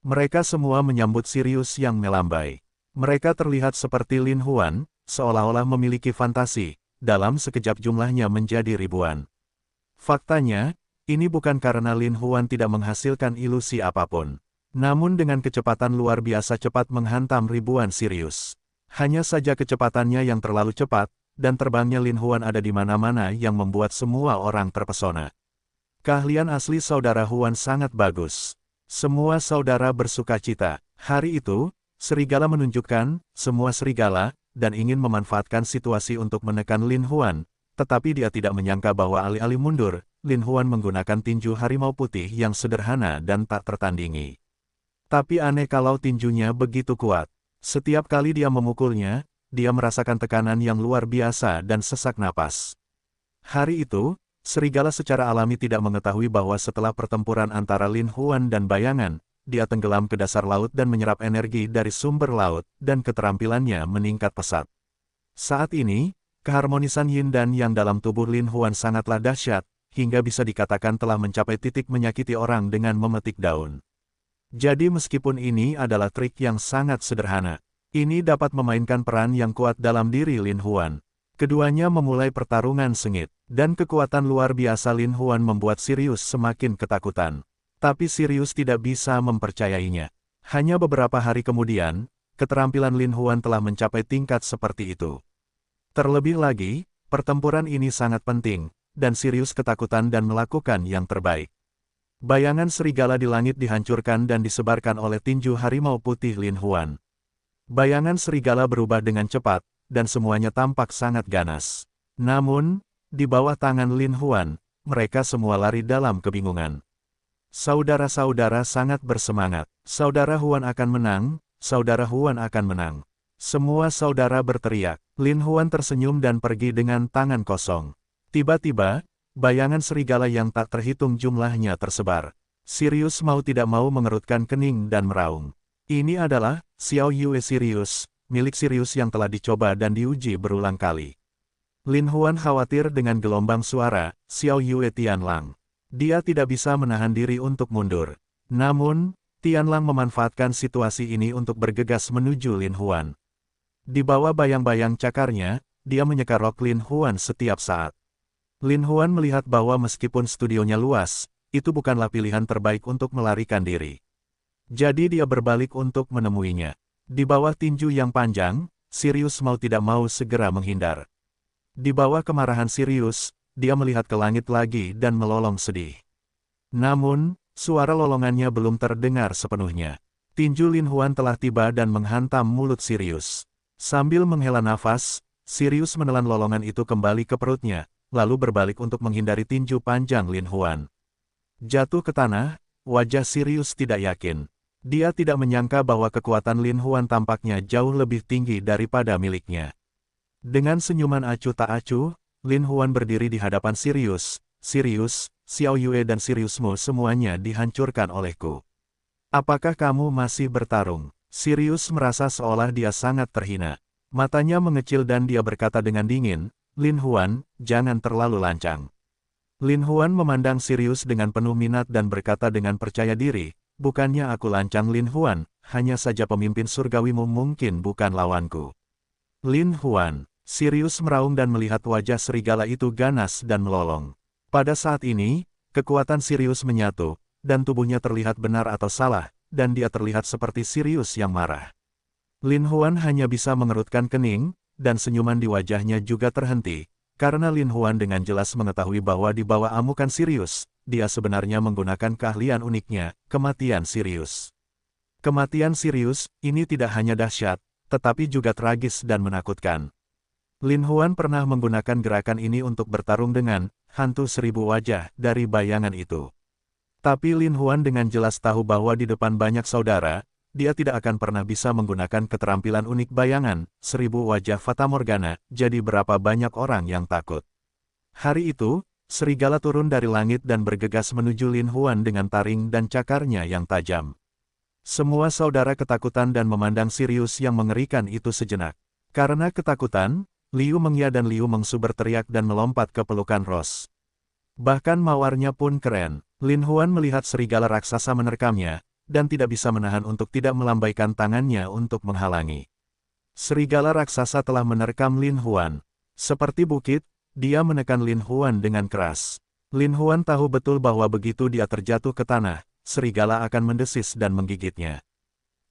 Mereka semua menyambut Sirius yang melambai. Mereka terlihat seperti Lin Huan, seolah-olah memiliki fantasi, dalam sekejap jumlahnya menjadi ribuan. Faktanya, ini bukan karena Lin Huan tidak menghasilkan ilusi apapun. Namun dengan kecepatan luar biasa cepat menghantam ribuan Sirius. Hanya saja kecepatannya yang terlalu cepat, dan terbangnya Lin Huan ada di mana-mana yang membuat semua orang terpesona. Keahlian asli saudara Huan sangat bagus. Semua saudara bersukacita. Hari itu, serigala menunjukkan, semua serigala, dan ingin memanfaatkan situasi untuk menekan Lin Huan, tetapi dia tidak menyangka bahwa alih-alih mundur, Lin Huan menggunakan tinju harimau putih yang sederhana dan tak tertandingi. Tapi aneh kalau tinjunya begitu kuat. Setiap kali dia memukulnya, dia merasakan tekanan yang luar biasa dan sesak napas. Hari itu, serigala secara alami tidak mengetahui bahwa setelah pertempuran antara Lin Huan dan bayangan, dia tenggelam ke dasar laut dan menyerap energi dari sumber laut, dan keterampilannya meningkat pesat. Saat ini, keharmonisan yin dan yang dalam tubuh Lin Huan sangatlah dahsyat, hingga bisa dikatakan telah mencapai titik menyakiti orang dengan memetik daun. Jadi meskipun ini adalah trik yang sangat sederhana, ini dapat memainkan peran yang kuat dalam diri Lin Huan. Keduanya memulai pertarungan sengit, dan kekuatan luar biasa Lin Huan membuat Sirius semakin ketakutan. Tapi Sirius tidak bisa mempercayainya. Hanya beberapa hari kemudian, keterampilan Lin Huan telah mencapai tingkat seperti itu. Terlebih lagi, pertempuran ini sangat penting, dan Sirius ketakutan dan melakukan yang terbaik. Bayangan serigala di langit dihancurkan dan disebarkan oleh tinju harimau putih Lin Huan. Bayangan serigala berubah dengan cepat, dan semuanya tampak sangat ganas. Namun, di bawah tangan Lin Huan, mereka semua lari dalam kebingungan. Saudara-saudara sangat bersemangat. Saudara Huan akan menang, saudara Huan akan menang. Semua saudara berteriak. Lin Huan tersenyum dan pergi dengan tangan kosong. Tiba-tiba, bayangan serigala yang tak terhitung jumlahnya tersebar. Sirius mau tidak mau mengerutkan kening dan meraung. Ini adalah Xiao Yue Sirius, milik Sirius yang telah dicoba dan diuji berulang kali. Lin Huan khawatir dengan gelombang suara, Xiao Yue Tianlang. Dia tidak bisa menahan diri untuk mundur. Namun, Tianlang memanfaatkan situasi ini untuk bergegas menuju Lin Huan. Di bawah bayang-bayang cakarnya, dia menyeka rok Lin Huan setiap saat. Lin Huan melihat bahwa meskipun studionya luas, itu bukanlah pilihan terbaik untuk melarikan diri. Jadi dia berbalik untuk menemuinya. Di bawah tinju yang panjang, Sirius mau tidak mau segera menghindar. Di bawah kemarahan Sirius, dia melihat ke langit lagi dan melolong sedih. Namun, suara lolongannya belum terdengar sepenuhnya. Tinju Lin Huan telah tiba dan menghantam mulut Sirius. Sambil menghela nafas, Sirius menelan lolongan itu kembali ke perutnya, lalu berbalik untuk menghindari tinju panjang Lin Huan. Jatuh ke tanah, wajah Sirius tidak yakin. Dia tidak menyangka bahwa kekuatan Lin Huan tampaknya jauh lebih tinggi daripada miliknya. Dengan senyuman acuh tak acuh, Lin Huan berdiri di hadapan Sirius. Sirius, Xiao Yue dan Siriusmu semuanya dihancurkan olehku. Apakah kamu masih bertarung? Sirius merasa seolah dia sangat terhina. Matanya mengecil dan dia berkata dengan dingin, Lin Huan, jangan terlalu lancang. Lin Huan memandang Sirius dengan penuh minat dan berkata dengan percaya diri, bukannya aku lancang Lin Huan, hanya saja pemimpin surgawimu mungkin bukan lawanku. Lin Huan, Sirius meraung dan melihat wajah serigala itu ganas dan melolong. Pada saat ini, kekuatan Sirius menyatu, dan tubuhnya terlihat benar atau salah, dan dia terlihat seperti Sirius yang marah. Lin Huan hanya bisa mengerutkan kening, dan senyuman di wajahnya juga terhenti, karena Lin Huan dengan jelas mengetahui bahwa di bawah amukan Sirius, dia sebenarnya menggunakan keahlian uniknya, kematian Sirius. Kematian Sirius, ini tidak hanya dahsyat, tetapi juga tragis dan menakutkan. Lin Huan pernah menggunakan gerakan ini untuk bertarung dengan hantu 1000 wajah dari bayangan itu. Tapi Lin Huan dengan jelas tahu bahwa di depan banyak saudara, dia tidak akan pernah bisa menggunakan keterampilan unik bayangan, 1000 wajah Fatamorgana, jadi berapa banyak orang yang takut. Hari itu, serigala turun dari langit dan bergegas menuju Lin Huan dengan taring dan cakarnya yang tajam. Semua saudara ketakutan dan memandang Sirius yang mengerikan itu sejenak. Karena ketakutan, Liu Mengya dan Liu Mengsu berteriak dan melompat ke pelukan Rose. Bahkan mawarnya pun keren. Lin Huan melihat serigala raksasa menerkamnya, dan tidak bisa menahan untuk tidak melambaikan tangannya untuk menghalangi. Serigala raksasa telah menerkam Lin Huan. Seperti bukit, dia menekan Lin Huan dengan keras. Lin Huan tahu betul bahwa begitu dia terjatuh ke tanah, serigala akan mendesis dan menggigitnya.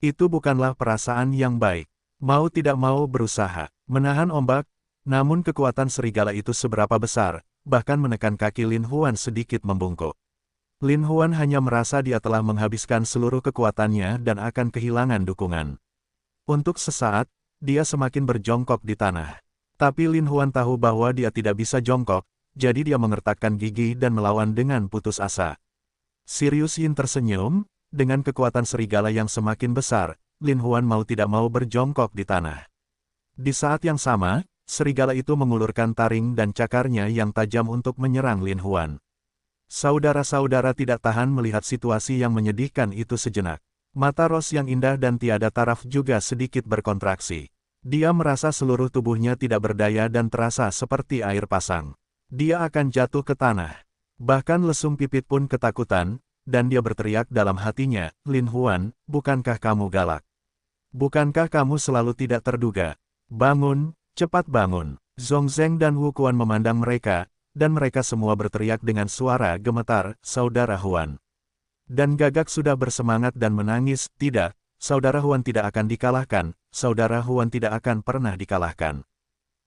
Itu bukanlah perasaan yang baik. Mau tidak mau berusaha menahan ombak, namun kekuatan serigala itu seberapa besar, bahkan menekan kaki Lin Huan sedikit membungkuk. Lin Huan hanya merasa dia telah menghabiskan seluruh kekuatannya dan akan kehilangan dukungan. Untuk sesaat, dia semakin berjongkok di tanah. Tapi Lin Huan tahu bahwa dia tidak bisa jongkok, jadi dia mengertakkan gigi dan melawan dengan putus asa. Sirius Yin tersenyum, dengan kekuatan serigala yang semakin besar, Lin Huan mau tidak mau berjongkok di tanah. Di saat yang sama, serigala itu mengulurkan taring dan cakarnya yang tajam untuk menyerang Lin Huan. Saudara-saudara tidak tahan melihat situasi yang menyedihkan itu sejenak. Mata Ros yang indah dan tiada taraf juga sedikit berkontraksi. Dia merasa seluruh tubuhnya tidak berdaya dan terasa seperti air pasang. Dia akan jatuh ke tanah. Bahkan lesung pipit pun ketakutan, dan dia berteriak dalam hatinya, Lin Huan, bukankah kamu galak? Bukankah kamu selalu tidak terduga? Bangun, cepat bangun. Zhong Zheng dan Wu Quan memandang mereka, dan mereka semua berteriak dengan suara gemetar, Saudara Huan. Dan Gagak sudah bersemangat dan menangis, tidak, Saudara Huan tidak akan dikalahkan, Saudara Huan tidak akan pernah dikalahkan.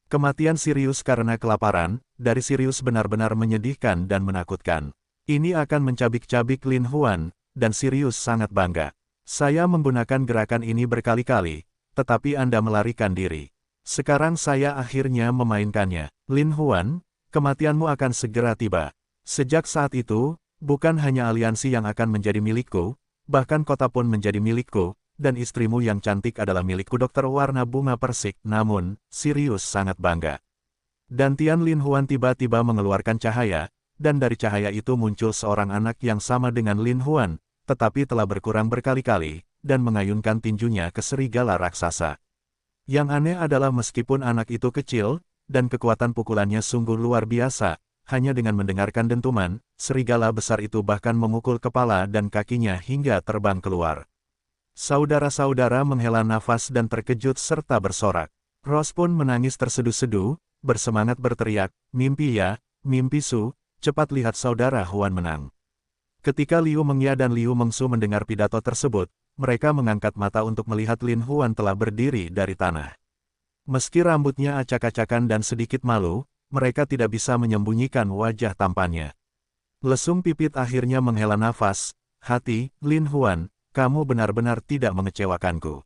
Kematian Sirius karena kelaparan, dari Sirius benar-benar menyedihkan dan menakutkan. Ini akan mencabik-cabik Lin Huan, dan Sirius sangat bangga. Saya menggunakan gerakan ini berkali-kali, tetapi Anda melarikan diri. Sekarang saya akhirnya memainkannya. Lin Huan, kematianmu akan segera tiba. Sejak saat itu, bukan hanya aliansi yang akan menjadi milikku, bahkan kota pun menjadi milikku, dan istrimu yang cantik adalah milikku. Dokter warna bunga persik, namun, Sirius sangat bangga. Dan Tian Lin Huan tiba-tiba mengeluarkan cahaya, dan dari cahaya itu muncul seorang anak yang sama dengan Lin Huan, tetapi telah berkurang berkali-kali, dan mengayunkan tinjunya ke serigala raksasa. Yang aneh adalah meskipun anak itu kecil, dan kekuatan pukulannya sungguh luar biasa, hanya dengan mendengarkan dentuman, serigala besar itu bahkan memukul kepala dan kakinya hingga terbang keluar. Saudara-saudara menghela nafas dan terkejut serta bersorak. Ros pun menangis terseduh-seduh, bersemangat berteriak, mimpi ya, mimpi Su, cepat lihat Saudara Huan menang. Ketika Liu Mengya dan Liu Mengsu mendengar pidato tersebut, mereka mengangkat mata untuk melihat Lin Huan telah berdiri dari tanah. Meski rambutnya acak-acakan dan sedikit malu, mereka tidak bisa menyembunyikan wajah tampannya. Lesung pipit akhirnya menghela nafas, hati, Lin Huan, kamu benar-benar tidak mengecewakanku.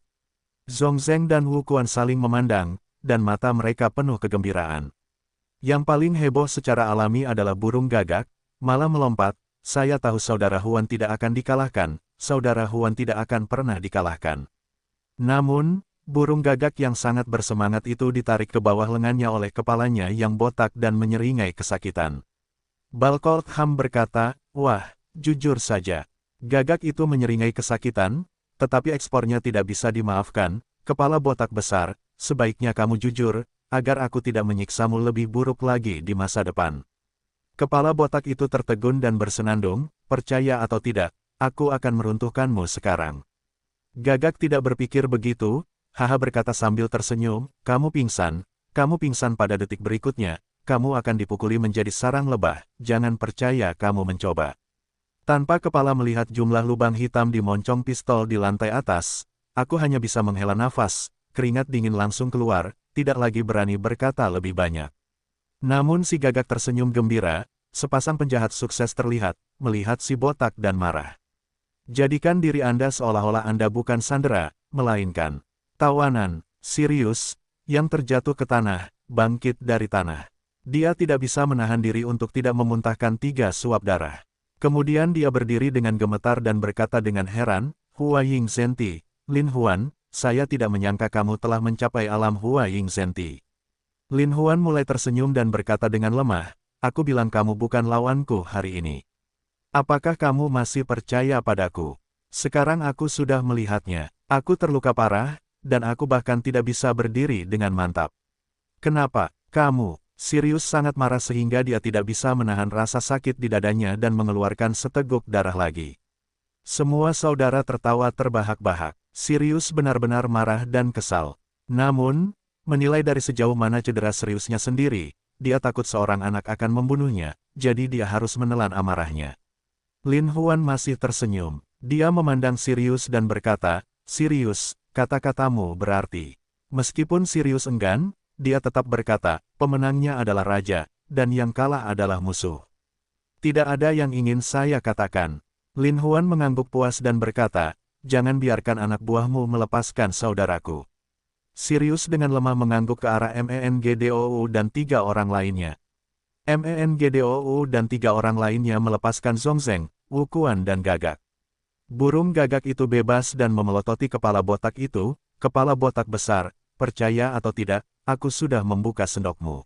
Zhong Zheng dan Wu Quan saling memandang, dan mata mereka penuh kegembiraan. Yang paling heboh secara alami adalah burung gagak, malah melompat, saya tahu Saudara Huan tidak akan dikalahkan, Saudara Huan tidak akan pernah dikalahkan. Namun, burung gagak yang sangat bersemangat itu ditarik ke bawah lengannya oleh kepalanya yang botak dan menyeringai kesakitan. Balcourt Ham berkata, wah, jujur saja. Gagak itu menyeringai kesakitan, tetapi ekspornya tidak bisa dimaafkan, kepala botak besar, sebaiknya kamu jujur, agar aku tidak menyiksamu lebih buruk lagi di masa depan. Kepala botak itu tertegun dan bersenandung, percaya atau tidak, aku akan meruntuhkanmu sekarang. Gagak tidak berpikir begitu, haha berkata sambil tersenyum, kamu pingsan pada detik berikutnya, kamu akan dipukuli menjadi sarang lebah, jangan percaya kamu mencoba. Tanpa kepala melihat jumlah lubang hitam di moncong pistol di lantai atas, aku hanya bisa menghela nafas, keringat dingin langsung keluar, tidak lagi berani berkata lebih banyak. Namun si Gagak tersenyum gembira, sepasang penjahat sukses terlihat, melihat si botak dan marah. Jadikan diri Anda seolah-olah Anda bukan sandera, melainkan tawanan. Sirius, yang terjatuh ke tanah, bangkit dari tanah. Dia tidak bisa menahan diri untuk tidak memuntahkan 3 suap darah. Kemudian dia berdiri dengan gemetar dan berkata dengan heran, Hua Ying Zenti, Lin Huan, saya tidak menyangka kamu telah mencapai alam Hua Ying Zenti. Lin Huan mulai tersenyum dan berkata dengan lemah, aku bilang kamu bukan lawanku hari ini. Apakah kamu masih percaya padaku? Sekarang aku sudah melihatnya. Aku terluka parah, dan aku bahkan tidak bisa berdiri dengan mantap. Kenapa, kamu? Sirius sangat marah sehingga dia tidak bisa menahan rasa sakit di dadanya dan mengeluarkan seteguk darah lagi. Semua saudara tertawa terbahak-bahak. Sirius benar-benar marah dan kesal. Namun, menilai dari sejauh mana cedera seriusnya sendiri, dia takut seorang anak akan membunuhnya, jadi dia harus menelan amarahnya. Lin Huan masih tersenyum. Dia memandang Sirius dan berkata, Sirius, kata-katamu berarti. Meskipun Sirius enggan, dia tetap berkata, pemenangnya adalah raja, dan yang kalah adalah musuh. Tidak ada yang ingin saya katakan. Lin Huan mengangguk puas dan berkata, jangan biarkan anak buahmu melepaskan saudaraku. Sirius dengan lemah mengangguk ke arah Mengdou dan 3 orang lainnya. Mengdou dan 3 orang lainnya melepaskan Zhongzheng, Wukuan dan Gagak. Burung gagak itu bebas dan memelototi kepala botak itu, kepala botak besar, percaya atau tidak, aku sudah membuka sendokmu.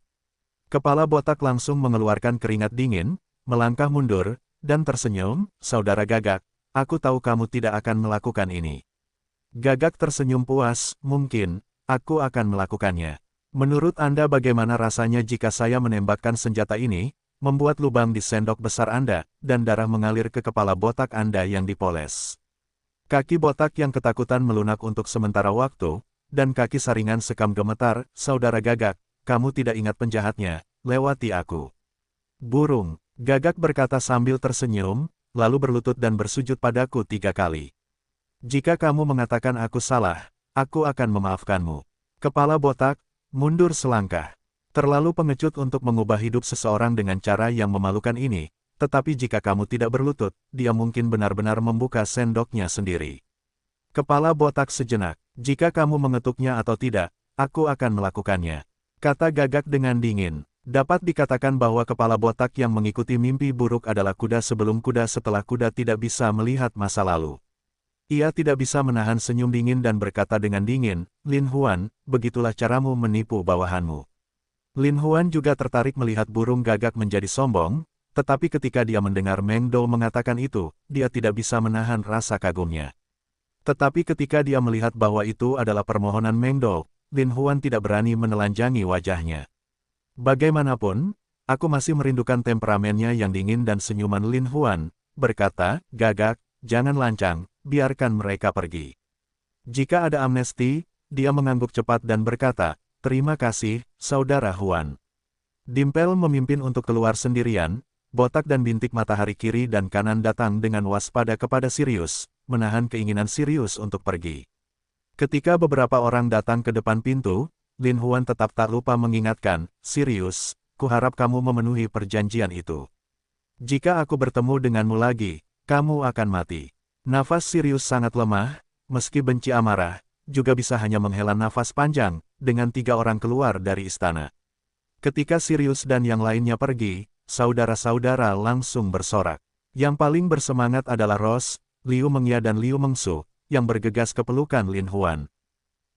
Kepala botak langsung mengeluarkan keringat dingin, melangkah mundur, dan tersenyum, saudara Gagak, aku tahu kamu tidak akan melakukan ini. Gagak tersenyum puas, mungkin, aku akan melakukannya. Menurut Anda bagaimana rasanya jika saya menembakkan senjata ini, membuat lubang di sendok besar Anda, dan darah mengalir ke kepala botak Anda yang dipoles. Kaki botak yang ketakutan melunak untuk sementara waktu, dan kaki saringan sekam gemetar, saudara Gagak, kamu tidak ingat penjahatnya, lewati aku. Burung, Gagak berkata sambil tersenyum, lalu berlutut dan bersujud padaku 3 kali. Jika kamu mengatakan aku salah, aku akan memaafkanmu. Kepala botak, mundur selangkah. Terlalu pengecut untuk mengubah hidup seseorang dengan cara yang memalukan ini, tetapi jika kamu tidak berlutut, dia mungkin benar-benar membuka sendoknya sendiri. Kepala botak sejenak, jika kamu mengetuknya atau tidak, aku akan melakukannya. Kata Gagak dengan dingin. Dapat dikatakan bahwa kepala botak yang mengikuti mimpi buruk adalah kuda sebelum kuda setelah kuda tidak bisa melihat masa lalu. Ia tidak bisa menahan senyum dingin dan berkata dengan dingin, Lin Huan, begitulah caramu menipu bawahanmu. Lin Huan juga tertarik melihat burung Gagak menjadi sombong, tetapi ketika dia mendengar Meng Dou mengatakan itu, dia tidak bisa menahan rasa kagumnya. Tetapi ketika dia melihat bahwa itu adalah permohonan Meng Dou, Lin Huan tidak berani menelanjangi wajahnya. Bagaimanapun, aku masih merindukan temperamennya yang dingin dan senyuman Lin Huan, berkata, Gagak, jangan lancang, biarkan mereka pergi. Jika ada amnesti, dia mengangguk cepat dan berkata, terima kasih, saudara Huan. Dimpel memimpin untuk keluar sendirian, botak dan bintik matahari kiri dan kanan datang dengan waspada kepada Sirius, menahan keinginan Sirius untuk pergi. Ketika beberapa orang datang ke depan pintu, Lin Huan tetap tak lupa mengingatkan, Sirius, kuharap kamu memenuhi perjanjian itu. Jika aku bertemu denganmu lagi, kamu akan mati. Nafas Sirius sangat lemah, meski benci amarah, juga bisa hanya menghela nafas panjang, dengan 3 orang keluar dari istana. Ketika Sirius dan yang lainnya pergi, saudara-saudara langsung bersorak. Yang paling bersemangat adalah Ross, Liu Mengya dan Liu Mengsu, yang bergegas ke pelukan Lin Huan.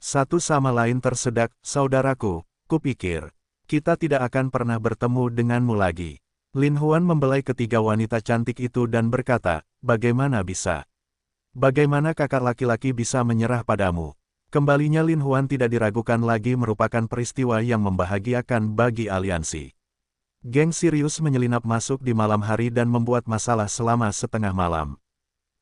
Satu sama lain tersedak, saudaraku, kupikir, kita tidak akan pernah bertemu denganmu lagi. Lin Huan membelai ketiga wanita cantik itu dan berkata, bagaimana bisa? Bagaimana kakak laki-laki bisa menyerah padamu? Kembalinya Lin Huan tidak diragukan lagi merupakan peristiwa yang membahagiakan bagi aliansi. Geng Sirius menyelinap masuk di malam hari dan membuat masalah selama setengah malam.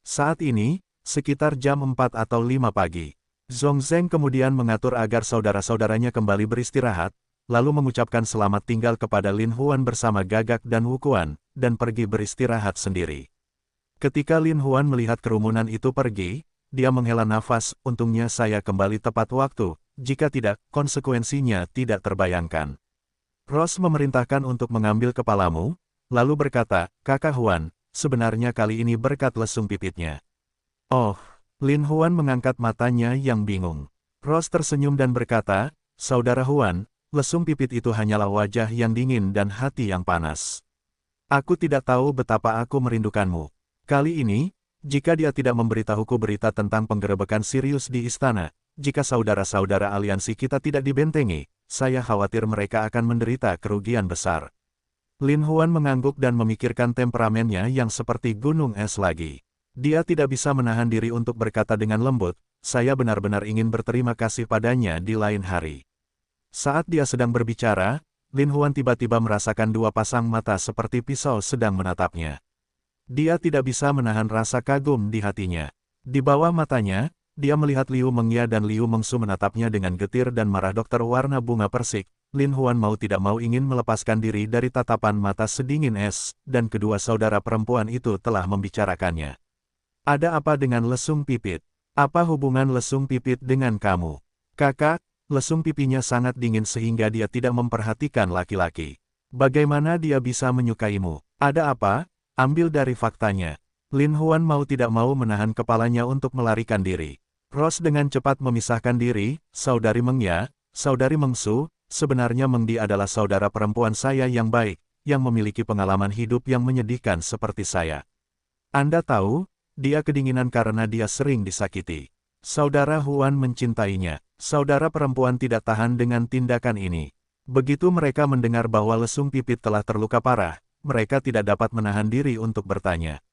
Saat ini, sekitar jam 4 atau 5 pagi. Zhongzheng kemudian mengatur agar saudara-saudaranya kembali beristirahat, lalu mengucapkan selamat tinggal kepada Lin Huan bersama Gagak dan Wukuan, dan pergi beristirahat sendiri. Ketika Lin Huan melihat kerumunan itu pergi, dia menghela nafas, untungnya saya kembali tepat waktu, jika tidak, konsekuensinya tidak terbayangkan. Ross memerintahkan untuk mengambil kepalamu, lalu berkata, Kakak Huan, sebenarnya kali ini berkat lesung pipitnya. Oh, Lin Huan mengangkat matanya yang bingung. Ross tersenyum dan berkata, Saudara Huan, lesung pipit itu hanyalah wajah yang dingin dan hati yang panas. Aku tidak tahu betapa aku merindukanmu. Kali ini, jika dia tidak memberitahuku berita tentang penggerebekan Sirius di istana, jika saudara-saudara aliansi kita tidak dibentengi, saya khawatir mereka akan menderita kerugian besar. Lin Huan mengangguk dan memikirkan temperamennya yang seperti gunung es lagi. Dia tidak bisa menahan diri untuk berkata dengan lembut, saya benar-benar ingin berterima kasih padanya di lain hari. Saat dia sedang berbicara, Lin Huan tiba-tiba merasakan 2 pasang mata seperti pisau sedang menatapnya. Dia tidak bisa menahan rasa kagum di hatinya. Di bawah matanya, dia melihat Liu Mengya dan Liu Mengsu menatapnya dengan getir dan marah. Dokter warna bunga persik, Lin Huan mau tidak mau ingin melepaskan diri dari tatapan mata sedingin es, dan kedua saudara perempuan itu telah membicarakannya. Ada apa dengan lesung pipit? Apa hubungan lesung pipit dengan kamu? Kakak, lesung pipinya sangat dingin sehingga dia tidak memperhatikan laki-laki. Bagaimana dia bisa menyukaimu? Ada apa? Ambil dari faktanya. Lin Huan mau tidak mau menahan kepalanya untuk melarikan diri. Ross dengan cepat memisahkan diri, saudari Meng ya, saudari Meng Su, sebenarnya Meng Di adalah saudara perempuan saya yang baik, yang memiliki pengalaman hidup yang menyedihkan seperti saya. Anda tahu, dia kedinginan karena dia sering disakiti. Saudara Huan mencintainya. Saudara perempuan tidak tahan dengan tindakan ini. Begitu mereka mendengar bahwa lesung pipit telah terluka parah, mereka tidak dapat menahan diri untuk bertanya.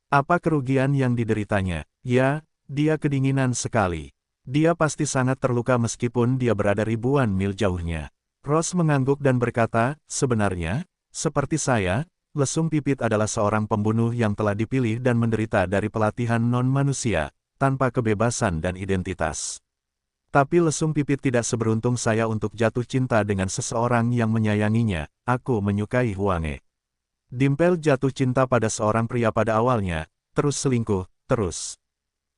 Apa kerugian yang dideritanya? Ya, dia kedinginan sekali. Dia pasti sangat terluka meskipun dia berada ribuan mil jauhnya. Ross mengangguk dan berkata, sebenarnya, seperti saya, lesung pipit adalah seorang pembunuh yang telah dipilih dan menderita dari pelatihan non-manusia, tanpa kebebasan dan identitas. Tapi lesung pipit tidak seberuntung saya untuk jatuh cinta dengan seseorang yang menyayanginya. Aku menyukai Huange. Dimpel jatuh cinta pada seorang pria pada awalnya, terus selingkuh, terus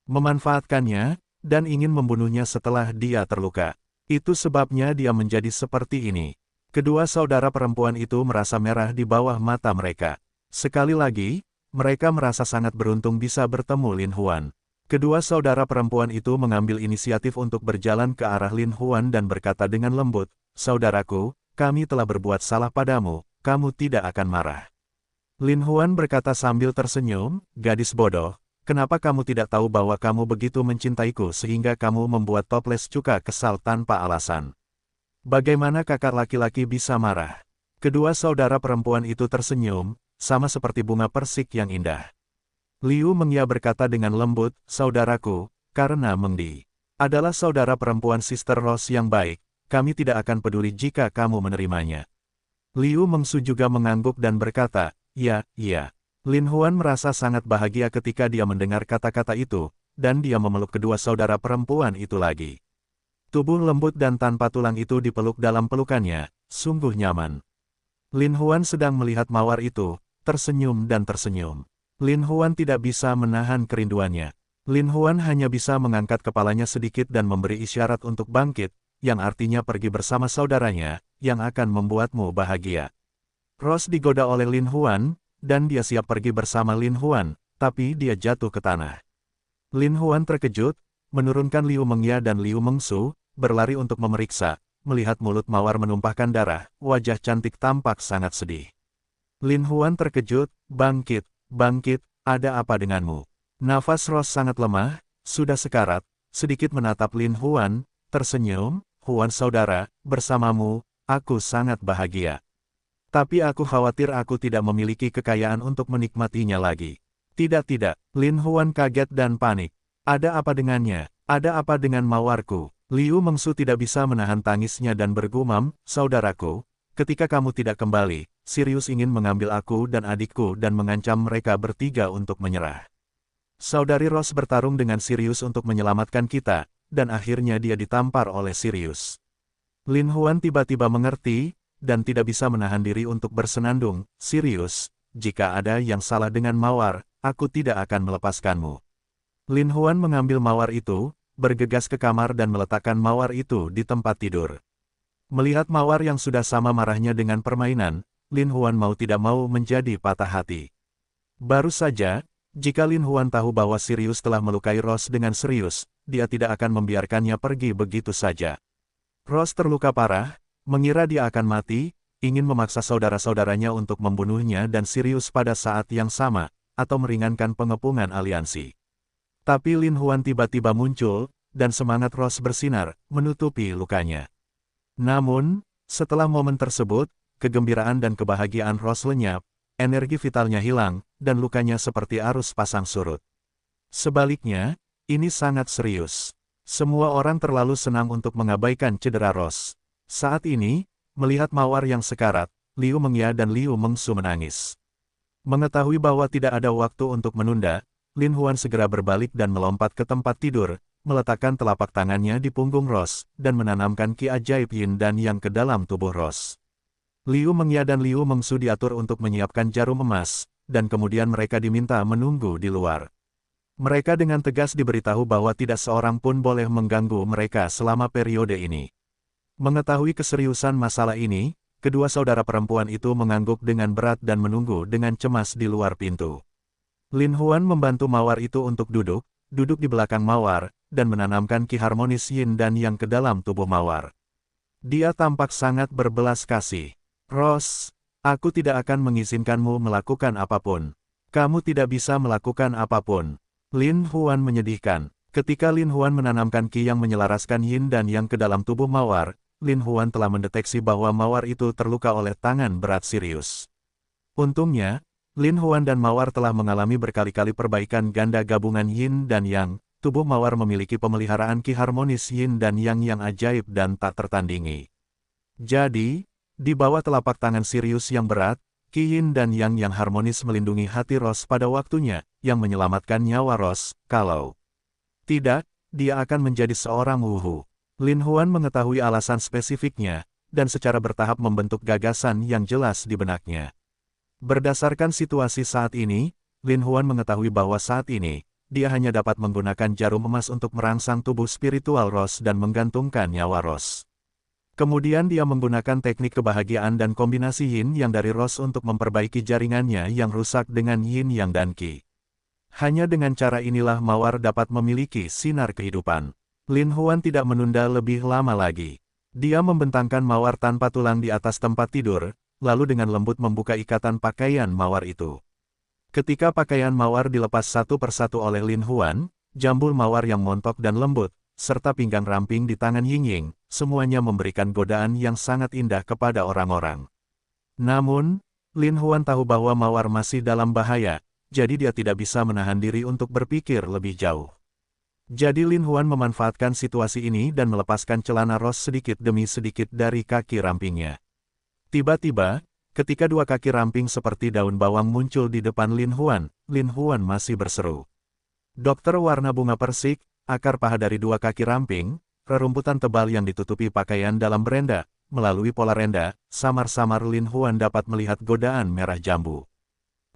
memanfaatkannya, dan ingin membunuhnya setelah dia terluka. Itu sebabnya dia menjadi seperti ini. Kedua saudara perempuan itu merasa merah di bawah mata mereka. Sekali lagi, mereka merasa sangat beruntung bisa bertemu Lin Huan. Kedua saudara perempuan itu mengambil inisiatif untuk berjalan ke arah Lin Huan dan berkata dengan lembut, saudaraku, kami telah berbuat salah padamu, kamu tidak akan marah. Lin Huan berkata sambil tersenyum, gadis bodoh, kenapa kamu tidak tahu bahwa kamu begitu mencintaiku sehingga kamu membuat toples cuka kesal tanpa alasan? Bagaimana kakak laki-laki bisa marah? Kedua saudara perempuan itu tersenyum, sama seperti bunga persik yang indah. Liu Mengya berkata dengan lembut, saudaraku, karena Meng Di adalah saudara perempuan Sister Rose yang baik, kami tidak akan peduli jika kamu menerimanya. Liu Mengsu juga mengangguk dan berkata, ya, iya. Lin Huan merasa sangat bahagia ketika dia mendengar kata-kata itu, dan dia memeluk kedua saudara perempuan itu lagi. Tubuh lembut dan tanpa tulang itu dipeluk dalam pelukannya, sungguh nyaman. Lin Huan sedang melihat mawar itu, tersenyum dan tersenyum. Lin Huan tidak bisa menahan kerinduannya. Lin Huan hanya bisa mengangkat kepalanya sedikit dan memberi isyarat untuk bangkit, yang artinya pergi bersama saudaranya, yang akan membuatmu bahagia. Ross digoda oleh Lin Huan, dan dia siap pergi bersama Lin Huan, tapi dia jatuh ke tanah. Lin Huan terkejut, menurunkan Liu Mengya dan Liu Mengsu, berlari untuk memeriksa, melihat mulut mawar menumpahkan darah, wajah cantik tampak sangat sedih. Lin Huan terkejut, bangkit. Bangkit, ada apa denganmu? Nafas Ross sangat lemah, sudah sekarat, sedikit menatap Lin Huan, tersenyum, Huan saudara, bersamamu, aku sangat bahagia. Tapi aku khawatir aku tidak memiliki kekayaan untuk menikmatinya lagi. Tidak, Lin Huan kaget dan panik. Ada apa dengannya? Ada apa dengan mawarku? Liu Mengsu tidak bisa menahan tangisnya dan bergumam, saudaraku, ketika kamu tidak kembali, Sirius ingin mengambil aku dan adikku dan mengancam mereka bertiga untuk menyerah. Saudari Rose bertarung dengan Sirius untuk menyelamatkan kita, dan akhirnya dia ditampar oleh Sirius. Lin Huan tiba-tiba mengerti, dan tidak bisa menahan diri untuk bersenandung, Sirius, jika ada yang salah dengan mawar, aku tidak akan melepaskanmu. Lin Huan mengambil mawar itu, bergegas ke kamar dan meletakkan mawar itu di tempat tidur. Melihat mawar yang sudah sama marahnya dengan permainan, Lin Huan mau tidak mau menjadi patah hati. Baru saja, jika Lin Huan tahu bahwa Sirius telah melukai Ross dengan serius, dia tidak akan membiarkannya pergi begitu saja. Ross terluka parah, mengira dia akan mati, ingin memaksa saudara-saudaranya untuk membunuhnya dan Sirius pada saat yang sama, atau meringankan pengepungan aliansi. Tapi Lin Huan tiba-tiba muncul, dan semangat Ross bersinar, menutupi lukanya. Namun, setelah momen tersebut, kegembiraan dan kebahagiaan Ross lenyap, energi vitalnya hilang, dan lukanya seperti arus pasang surut. Sebaliknya, ini sangat serius. Semua orang terlalu senang untuk mengabaikan cedera Ross. Saat ini, melihat mawar yang sekarat, Liu Mengya dan Liu Mengsu menangis. Mengetahui bahwa tidak ada waktu untuk menunda, Lin Huan segera berbalik dan melompat ke tempat tidur, meletakkan telapak tangannya di punggung Ross, dan menanamkan ki ajaib yin dan yang ke dalam tubuh Ross. Liu Mengya dan Liu Mengsu diatur untuk menyiapkan jarum emas, dan kemudian mereka diminta menunggu di luar. Mereka dengan tegas diberitahu bahwa tidak seorang pun boleh mengganggu mereka selama periode ini. Mengetahui keseriusan masalah ini, kedua saudara perempuan itu mengangguk dengan berat dan menunggu dengan cemas di luar pintu. Lin Huan membantu Mawar itu untuk duduk di belakang Mawar, dan menanamkan ki harmonis yin dan yang ke dalam tubuh Mawar. Dia tampak sangat berbelas kasih. Rose, aku tidak akan mengizinkanmu melakukan apapun. Kamu tidak bisa melakukan apapun. Lin Huan menyedihkan. Ketika Lin Huan menanamkan ki yang menyelaraskan yin dan yang ke dalam tubuh Mawar, Lin Huan telah mendeteksi bahwa Mawar itu terluka oleh tangan berat serius. Untungnya, Lin Huan dan Mawar telah mengalami berkali-kali perbaikan ganda gabungan yin dan yang. Tubuh Mawar memiliki pemeliharaan ki harmonis yin dan yang ajaib dan tak tertandingi. Jadi, di bawah telapak tangan Sirius yang berat, ki yin dan yang harmonis melindungi hati Rose pada waktunya, yang menyelamatkan nyawa Rose, kalau tidak, dia akan menjadi seorang wuhu. Lin Huan mengetahui alasan spesifiknya, dan secara bertahap membentuk gagasan yang jelas di benaknya. Berdasarkan situasi saat ini, Lin Huan mengetahui bahwa saat ini, dia hanya dapat menggunakan jarum emas untuk merangsang tubuh spiritual Rose dan menggantungkan nyawa Rose. Kemudian dia menggunakan teknik kebahagiaan dan kombinasi yin yang dari Rose untuk memperbaiki jaringannya yang rusak dengan yin yang dan ki. Hanya dengan cara inilah Mawar dapat memiliki sinar kehidupan. Lin Huan tidak menunda lebih lama lagi. Dia membentangkan Mawar tanpa tulang di atas tempat tidur, lalu dengan lembut membuka ikatan pakaian Mawar itu. Ketika pakaian Mawar dilepas satu persatu oleh Lin Huan, jambul Mawar yang montok dan lembut, serta pinggang ramping di tangan Ying-Ying, semuanya memberikan godaan yang sangat indah kepada orang-orang. Namun, Lin Huan tahu bahwa Mawar masih dalam bahaya, jadi dia tidak bisa menahan diri untuk berpikir lebih jauh. Jadi Lin Huan memanfaatkan situasi ini dan melepaskan celana Rose sedikit demi sedikit dari kaki rampingnya. Tiba-tiba, ketika dua kaki ramping seperti daun bawang muncul di depan Lin Huan masih berseru. Dokter warna bunga persik, akar paha dari dua kaki ramping, rerumputan tebal yang ditutupi pakaian dalam berenda, melalui pola renda, samar-samar Lin Huan dapat melihat godaan merah jambu.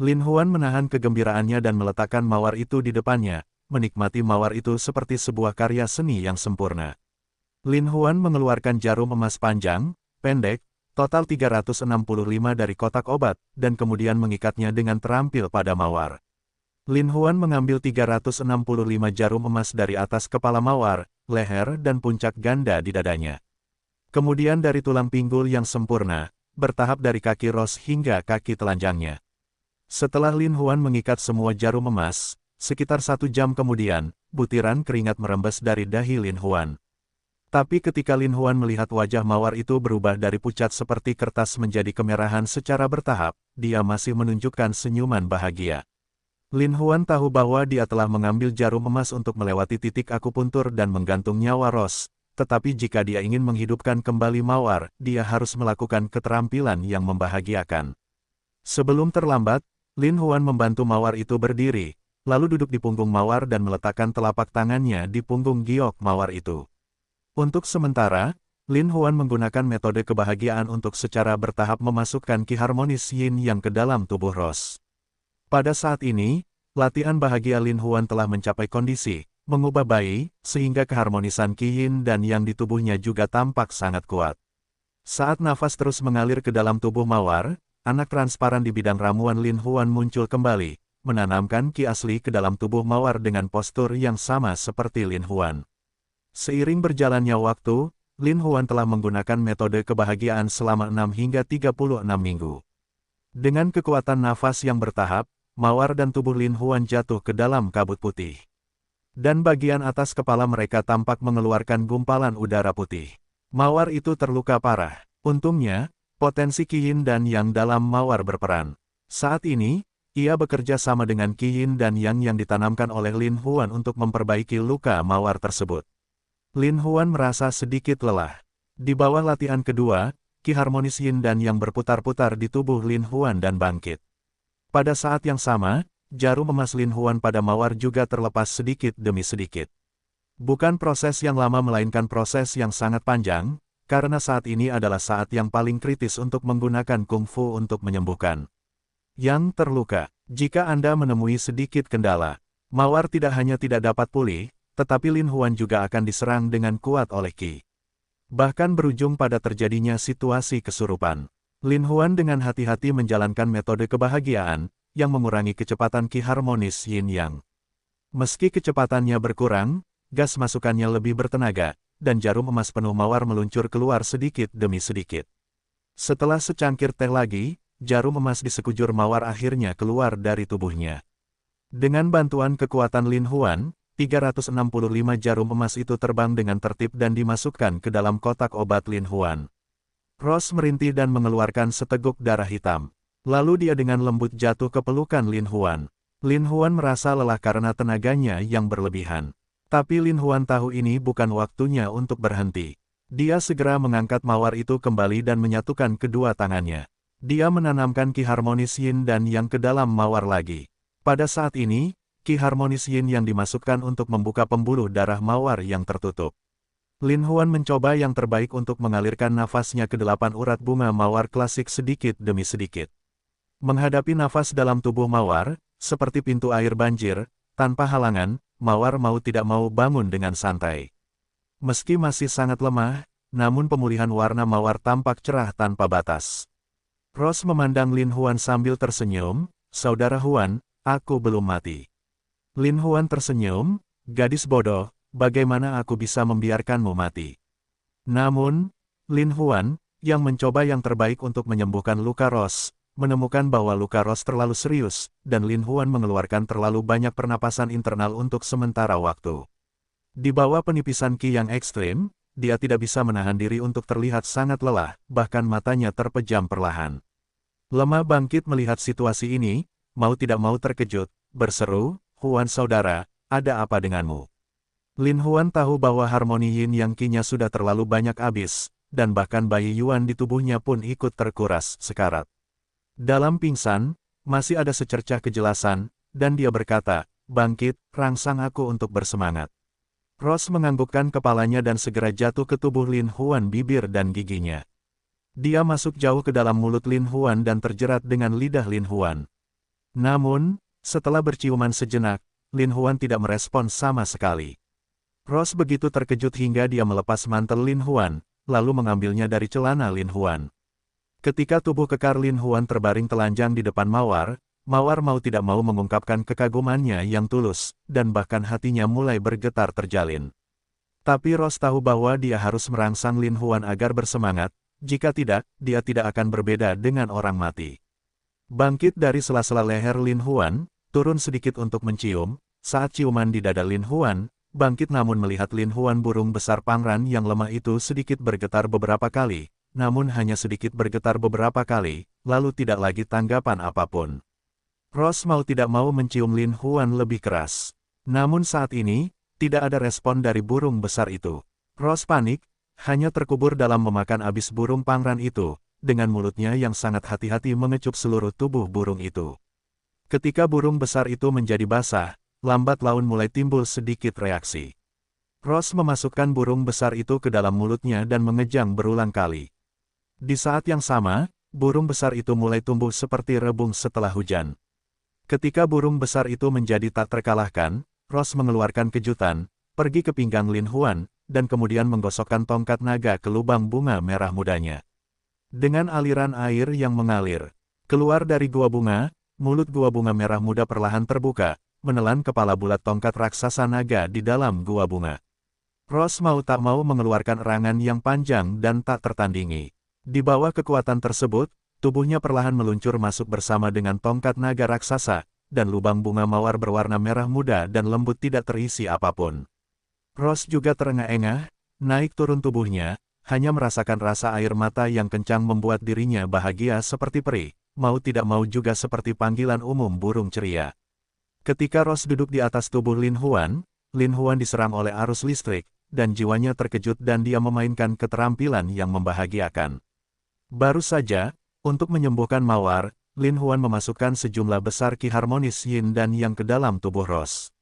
Lin Huan menahan kegembiraannya dan meletakkan Mawar itu di depannya, menikmati Mawar itu seperti sebuah karya seni yang sempurna. Lin Huan mengeluarkan jarum emas panjang, pendek, total 365 dari kotak obat, dan kemudian mengikatnya dengan terampil pada Mawar. Lin Huan mengambil 365 jarum emas dari atas kepala Mawar, leher dan puncak ganda di dadanya. Kemudian dari tulang pinggul yang sempurna, bertahap dari kaki Rose hingga kaki telanjangnya. Setelah Lin Huan mengikat semua jarum emas, sekitar 1 jam kemudian, butiran keringat merembes dari dahi Lin Huan. Tapi ketika Lin Huan melihat wajah Mawar itu berubah dari pucat seperti kertas menjadi kemerahan secara bertahap, dia masih menunjukkan senyuman bahagia. Lin Huan tahu bahwa dia telah mengambil jarum emas untuk melewati titik akupuntur dan menggantung nyawa Rose, tetapi jika dia ingin menghidupkan kembali Mawar, dia harus melakukan keterampilan yang membahagiakan. Sebelum terlambat, Lin Huan membantu Mawar itu berdiri, lalu duduk di punggung Mawar dan meletakkan telapak tangannya di punggung giok Mawar itu. Untuk sementara, Lin Huan menggunakan metode kebahagiaan untuk secara bertahap memasukkan ki harmonis yin yang ke dalam tubuh Rose. Pada saat ini, latihan bahagia Lin Huan telah mencapai kondisi, mengubah bayi, sehingga keharmonisan ki yin dan yang di tubuhnya juga tampak sangat kuat. Saat nafas terus mengalir ke dalam tubuh Mawar, anak transparan di bidang ramuan Lin Huan muncul kembali, menanamkan ki asli ke dalam tubuh Mawar dengan postur yang sama seperti Lin Huan. Seiring berjalannya waktu, Lin Huan telah menggunakan metode kebahagiaan selama 6 hingga 36 minggu. Dengan kekuatan nafas yang bertahap, Mawar dan tubuh Lin Huan jatuh ke dalam kabut putih. Dan bagian atas kepala mereka tampak mengeluarkan gumpalan udara putih. Mawar itu terluka parah. Untungnya, potensi ki yin dan yang dalam Mawar berperan. Saat ini, ia bekerja sama dengan ki yin dan yang ditanamkan oleh Lin Huan untuk memperbaiki luka Mawar tersebut. Lin Huan merasa sedikit lelah. Di bawah latihan kedua, ki harmonis yin dan yang berputar-putar di tubuh Lin Huan dan bangkit. Pada saat yang sama, jarum emas Lin Huan pada Mawar juga terlepas sedikit demi sedikit. Bukan proses yang lama melainkan proses yang sangat panjang, karena saat ini adalah saat yang paling kritis untuk menggunakan kungfu untuk menyembuhkan yang terluka. Jika Anda menemui sedikit kendala, Mawar tidak hanya tidak dapat pulih, tetapi Lin Huan juga akan diserang dengan kuat oleh ki. bahkan berujung pada terjadinya situasi kesurupan. Lin Huan dengan hati-hati menjalankan metode kebahagiaan, yang mengurangi kecepatan Qi harmonis Yin Yang. Meski kecepatannya berkurang, gas masukannya lebih bertenaga, dan jarum emas penuh mawar meluncur keluar sedikit demi sedikit. Setelah secangkir teh lagi, jarum emas di sekujur mawar akhirnya keluar dari tubuhnya. Dengan bantuan kekuatan Lin Huan, 365 jarum emas itu terbang dengan tertib dan dimasukkan ke dalam kotak obat Lin Huan. Rose merintih dan mengeluarkan seteguk darah hitam. Lalu dia dengan lembut jatuh ke pelukan Lin Huan. Lin Huan merasa lelah karena tenaganya yang berlebihan. Tapi Lin Huan tahu ini bukan waktunya untuk berhenti. Dia segera mengangkat mawar itu kembali dan menyatukan kedua tangannya. Dia menanamkan Qi harmonis Yin dan Yang ke dalam mawar lagi. Pada saat ini, Qi harmonis Yin yang dimasukkan untuk membuka pembuluh darah mawar yang tertutup. Lin Huan mencoba yang terbaik untuk mengalirkan nafasnya ke 8 urat bunga mawar klasik sedikit demi sedikit. Menghadapi nafas dalam tubuh mawar, seperti pintu air banjir, tanpa halangan, mawar mau tidak mau bangun dengan santai. Meski masih sangat lemah, namun pemulihan warna mawar tampak cerah tanpa batas. Rose memandang Lin Huan sambil tersenyum, "Saudara Huan, aku belum mati." Lin Huan tersenyum, "Gadis bodoh, bagaimana aku bisa membiarkanmu mati?" Namun, Lin Huan, yang mencoba yang terbaik untuk menyembuhkan luka Rose, menemukan bahwa luka Rose terlalu serius, dan Lin Huan mengeluarkan terlalu banyak pernapasan internal untuk sementara waktu. Di bawah penipisan Qi yang ekstrim, dia tidak bisa menahan diri untuk terlihat sangat lelah, bahkan matanya terpejam perlahan. Lemah bangkit melihat situasi ini, mau tidak mau terkejut, berseru, "Huan saudara, ada apa denganmu?" Lin Huan tahu bahwa harmoni Yin yang Qi-nya sudah terlalu banyak habis, dan bahkan bayi Yuan di tubuhnya pun ikut terkuras sekarat. Dalam pingsan, masih ada secercah kejelasan, dan dia berkata, "Bangkit, rangsang aku untuk bersemangat." Rose menganggukkan kepalanya dan segera jatuh ke tubuh Lin Huan bibir dan giginya. Dia masuk jauh ke dalam mulut Lin Huan dan terjerat dengan lidah Lin Huan. Namun, setelah berciuman sejenak, Lin Huan tidak merespon sama sekali. Rose begitu terkejut hingga dia melepas mantel Lin Huan, lalu mengambilnya dari celana Lin Huan. Ketika tubuh kekar Lin Huan terbaring telanjang di depan mawar, mawar mau tidak mau mengungkapkan kekagumannya yang tulus, dan bahkan hatinya mulai bergetar terjalin. Tapi Rose tahu bahwa dia harus merangsang Lin Huan agar bersemangat, jika tidak, dia tidak akan berbeda dengan orang mati. Bangkit dari sela-sela leher Lin Huan, turun sedikit untuk mencium, saat ciuman di dada Lin Huan, bangkit namun melihat Lin Huan burung besar pangran yang lemah itu sedikit bergetar beberapa kali, namun hanya sedikit bergetar beberapa kali, lalu tidak lagi tanggapan apapun. Rose mau tidak mau mencium Lin Huan lebih keras. Namun saat ini, tidak ada respon dari burung besar itu. Rose panik, hanya terkubur dalam memakan abis burung pangran itu, dengan mulutnya yang sangat hati-hati mengecup seluruh tubuh burung itu. Ketika burung besar itu menjadi basah, lambat laun mulai timbul sedikit reaksi. Rose memasukkan burung besar itu ke dalam mulutnya dan mengejang berulang kali. Di saat yang sama, burung besar itu mulai tumbuh seperti rebung setelah hujan. Ketika burung besar itu menjadi tak terkalahkan, Rose mengeluarkan kejutan, pergi ke pinggang Lin Huan, dan kemudian menggosokkan tongkat naga ke lubang bunga merah mudanya. Dengan aliran air yang mengalir keluar dari gua bunga, mulut gua bunga merah muda perlahan terbuka, menelan kepala bulat tongkat raksasa naga di dalam gua bunga. Rose mau tak mau mengeluarkan erangan yang panjang dan tak tertandingi. Di bawah kekuatan tersebut, tubuhnya perlahan meluncur masuk bersama dengan tongkat naga raksasa, dan lubang bunga mawar berwarna merah muda dan lembut tidak terisi apapun. Rose juga terengah-engah, naik turun tubuhnya, hanya merasakan rasa air mata yang kencang membuat dirinya bahagia seperti peri, mau tidak mau juga seperti panggilan umum burung ceria. Ketika Rose duduk di atas tubuh Lin Huan diserang oleh arus listrik, dan jiwanya terkejut dan dia memainkan keterampilan yang membahagiakan. Baru saja, untuk menyembuhkan mawar, Lin Huan memasukkan sejumlah besar Qi harmonis Yin dan Yang ke dalam tubuh Rose.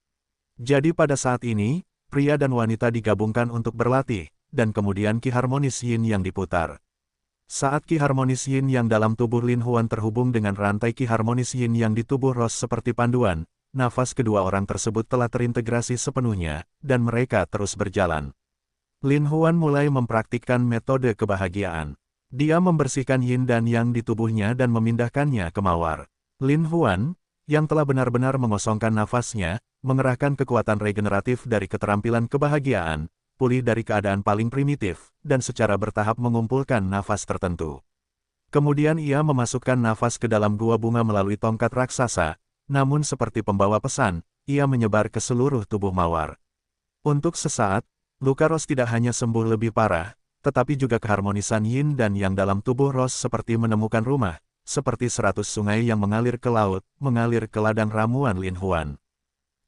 Jadi pada saat ini, pria dan wanita digabungkan untuk berlatih, dan kemudian Qi harmonis Yin Yang diputar. Saat Qi harmonis Yin Yang dalam tubuh Lin Huan terhubung dengan rantai Qi harmonis Yin Yang di tubuh Rose seperti panduan, nafas kedua orang tersebut telah terintegrasi sepenuhnya, dan mereka terus berjalan. Lin Huan mulai mempraktikkan metode kebahagiaan. Dia membersihkan yin dan yang di tubuhnya dan memindahkannya ke mawar. Lin Huan, yang telah benar-benar mengosongkan nafasnya, mengerahkan kekuatan regeneratif dari keterampilan kebahagiaan, pulih dari keadaan paling primitif, dan secara bertahap mengumpulkan nafas tertentu. Kemudian ia memasukkan nafas ke dalam gua bunga melalui tongkat raksasa, namun seperti pembawa pesan, ia menyebar ke seluruh tubuh mawar. Untuk sesaat, luka Rose tidak hanya sembuh lebih parah, tetapi juga keharmonisan yin dan yang dalam tubuh Rose seperti menemukan rumah, seperti 100 sungai yang mengalir ke laut, mengalir ke ladang ramuan Lin Huan.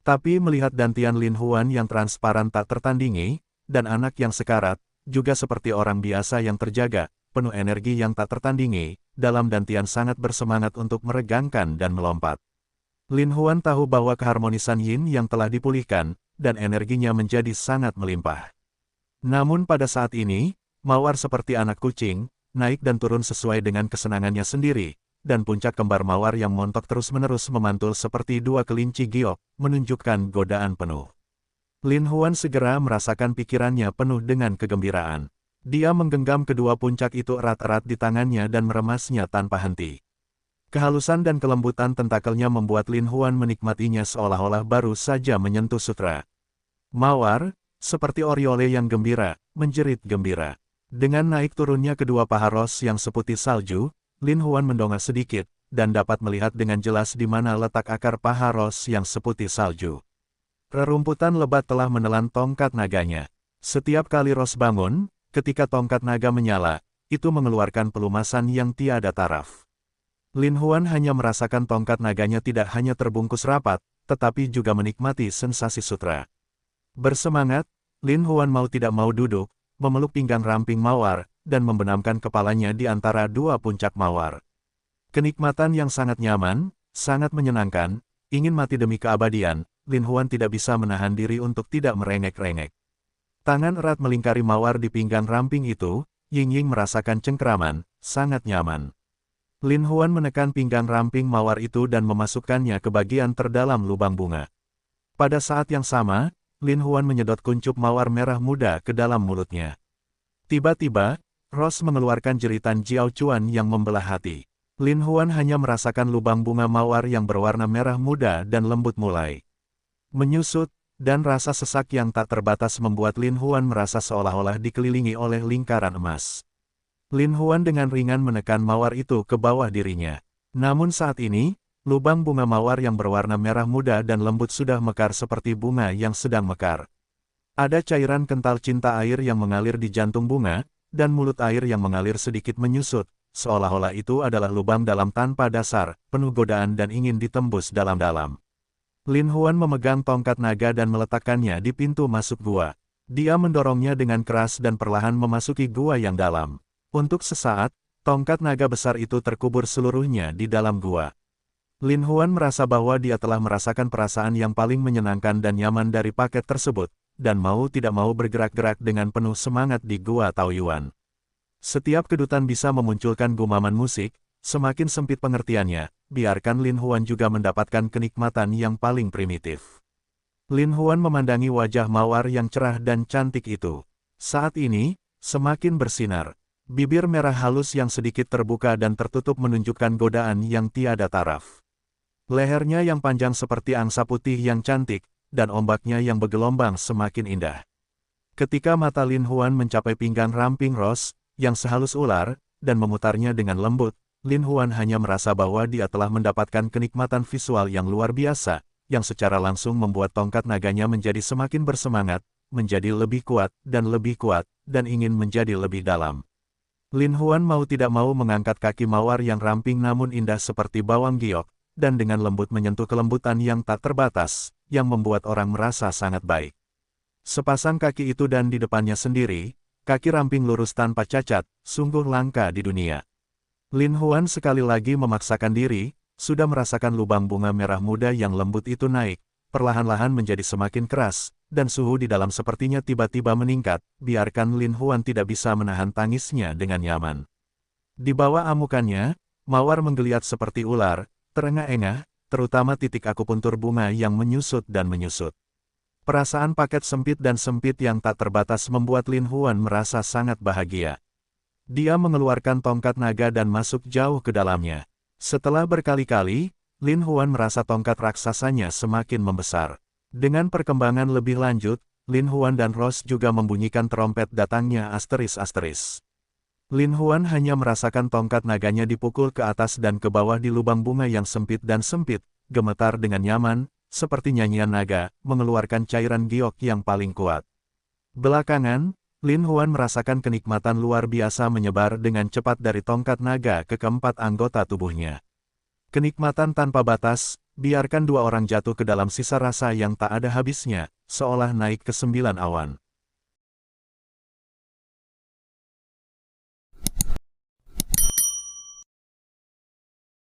Tapi melihat dantian Lin Huan yang transparan tak tertandingi, dan anak yang sekarat, juga seperti orang biasa yang terjaga, penuh energi yang tak tertandingi, dalam dantian sangat bersemangat untuk meregangkan dan melompat. Lin Huan tahu bahwa keharmonisan yin yang telah dipulihkan, dan energinya menjadi sangat melimpah. Namun pada saat ini, mawar seperti anak kucing, naik dan turun sesuai dengan kesenangannya sendiri, dan puncak kembar mawar yang montok terus-menerus memantul seperti dua kelinci giok, menunjukkan godaan penuh. Lin Huan segera merasakan pikirannya penuh dengan kegembiraan. Dia menggenggam kedua puncak itu erat-erat di tangannya dan meremasnya tanpa henti. Kehalusan dan kelembutan tentakelnya membuat Lin Huan menikmatinya seolah-olah baru saja menyentuh sutra. Mawar, seperti oriole yang gembira, menjerit gembira. Dengan naik turunnya kedua paha Rose yang seputih salju, Lin Huan mendongak sedikit, dan dapat melihat dengan jelas di mana letak akar paha Rose yang seputih salju. Rerumputan lebat telah menelan tongkat naganya. Setiap kali Rose bangun, ketika tongkat naga menyala, itu mengeluarkan pelumasan yang tiada taraf. Lin Huan hanya merasakan tongkat naganya tidak hanya terbungkus rapat, tetapi juga menikmati sensasi sutra. Bersemangat, Lin Huan mau tidak mau duduk, memeluk pinggang ramping mawar, dan membenamkan kepalanya di antara dua puncak mawar. Kenikmatan yang sangat nyaman, sangat menyenangkan, ingin mati demi keabadian, Lin Huan tidak bisa menahan diri untuk tidak merengek-rengek. Tangan erat melingkari mawar di pinggang ramping itu, Ying-Ying merasakan cengkeraman, sangat nyaman. Lin Huan menekan pinggang ramping mawar itu dan memasukkannya ke bagian terdalam lubang bunga. Pada saat yang sama, Lin Huan menyedot kuncup mawar merah muda ke dalam mulutnya. Tiba-tiba, Rose mengeluarkan jeritan Jiao Chuan yang membelah hati. Lin Huan hanya merasakan lubang bunga mawar yang berwarna merah muda dan lembut mulai menyusut, dan rasa sesak yang tak terbatas membuat Lin Huan merasa seolah-olah dikelilingi oleh lingkaran emas. Lin Huan dengan ringan menekan mawar itu ke bawah dirinya. Namun saat ini, lubang bunga mawar yang berwarna merah muda dan lembut sudah mekar seperti bunga yang sedang mekar. Ada cairan kental cinta air yang mengalir di jantung bunga, dan mulut air yang mengalir sedikit menyusut, seolah-olah itu adalah lubang dalam tanpa dasar, penuh godaan dan ingin ditembus dalam-dalam. Lin Huan memegang tongkat naga dan meletakkannya di pintu masuk gua. Dia mendorongnya dengan keras dan perlahan memasuki gua yang dalam. Untuk sesaat, tongkat naga besar itu terkubur seluruhnya di dalam gua. Lin Huan merasa bahwa dia telah merasakan perasaan yang paling menyenangkan dan nyaman dari paket tersebut, dan mau tidak mau bergerak-gerak dengan penuh semangat di Gua Taoyuan. Setiap kedutan bisa memunculkan gumaman musik, semakin sempit pengertiannya, biarkan Lin Huan juga mendapatkan kenikmatan yang paling primitif. Lin Huan memandangi wajah mawar yang cerah dan cantik itu. Saat ini, semakin bersinar. Bibir merah halus yang sedikit terbuka dan tertutup menunjukkan godaan yang tiada taraf. Lehernya yang panjang seperti angsa putih yang cantik, dan ombaknya yang bergelombang semakin indah. Ketika mata Lin Huan mencapai pinggang ramping Rose, yang sehalus ular, dan memutarnya dengan lembut, Lin Huan hanya merasa bahwa dia telah mendapatkan kenikmatan visual yang luar biasa, yang secara langsung membuat tongkat naganya menjadi semakin bersemangat, menjadi lebih kuat, dan ingin menjadi lebih dalam. Lin Huan mau tidak mau mengangkat kaki mawar yang ramping namun indah seperti bawang giok, dan dengan lembut menyentuh kelembutan yang tak terbatas, yang membuat orang merasa sangat baik. Sepasang kaki itu dan di depannya sendiri, kaki ramping lurus tanpa cacat, sungguh langka di dunia. Lin Huan sekali lagi memaksakan diri, sudah merasakan lubang bunga merah muda yang lembut itu naik, perlahan-lahan menjadi semakin keras, dan suhu di dalam sepertinya tiba-tiba meningkat, biarkan Lin Huan tidak bisa menahan tangisnya dengan nyaman. Di bawah amukannya, mawar menggeliat seperti ular, terengah-engah, terutama titik akupuntur bunga yang menyusut dan menyusut. Perasaan paket sempit dan sempit yang tak terbatas membuat Lin Huan merasa sangat bahagia. Dia mengeluarkan tongkat naga dan masuk jauh ke dalamnya. Setelah berkali-kali, Lin Huan merasa tongkat raksasanya semakin membesar. Dengan perkembangan lebih lanjut, Lin Huan dan Rose juga membunyikan trompet datangnya asteris-asteris. Lin Huan hanya merasakan tongkat naganya dipukul ke atas dan ke bawah di lubang bunga yang sempit dan sempit, gemetar dengan nyaman, seperti nyanyian naga, mengeluarkan cairan giok yang paling kuat. Belakangan, Lin Huan merasakan kenikmatan luar biasa menyebar dengan cepat dari tongkat naga ke keempat anggota tubuhnya. Kenikmatan tanpa batas, biarkan dua orang jatuh ke dalam sisa rasa yang tak ada habisnya, seolah naik ke 9 awan.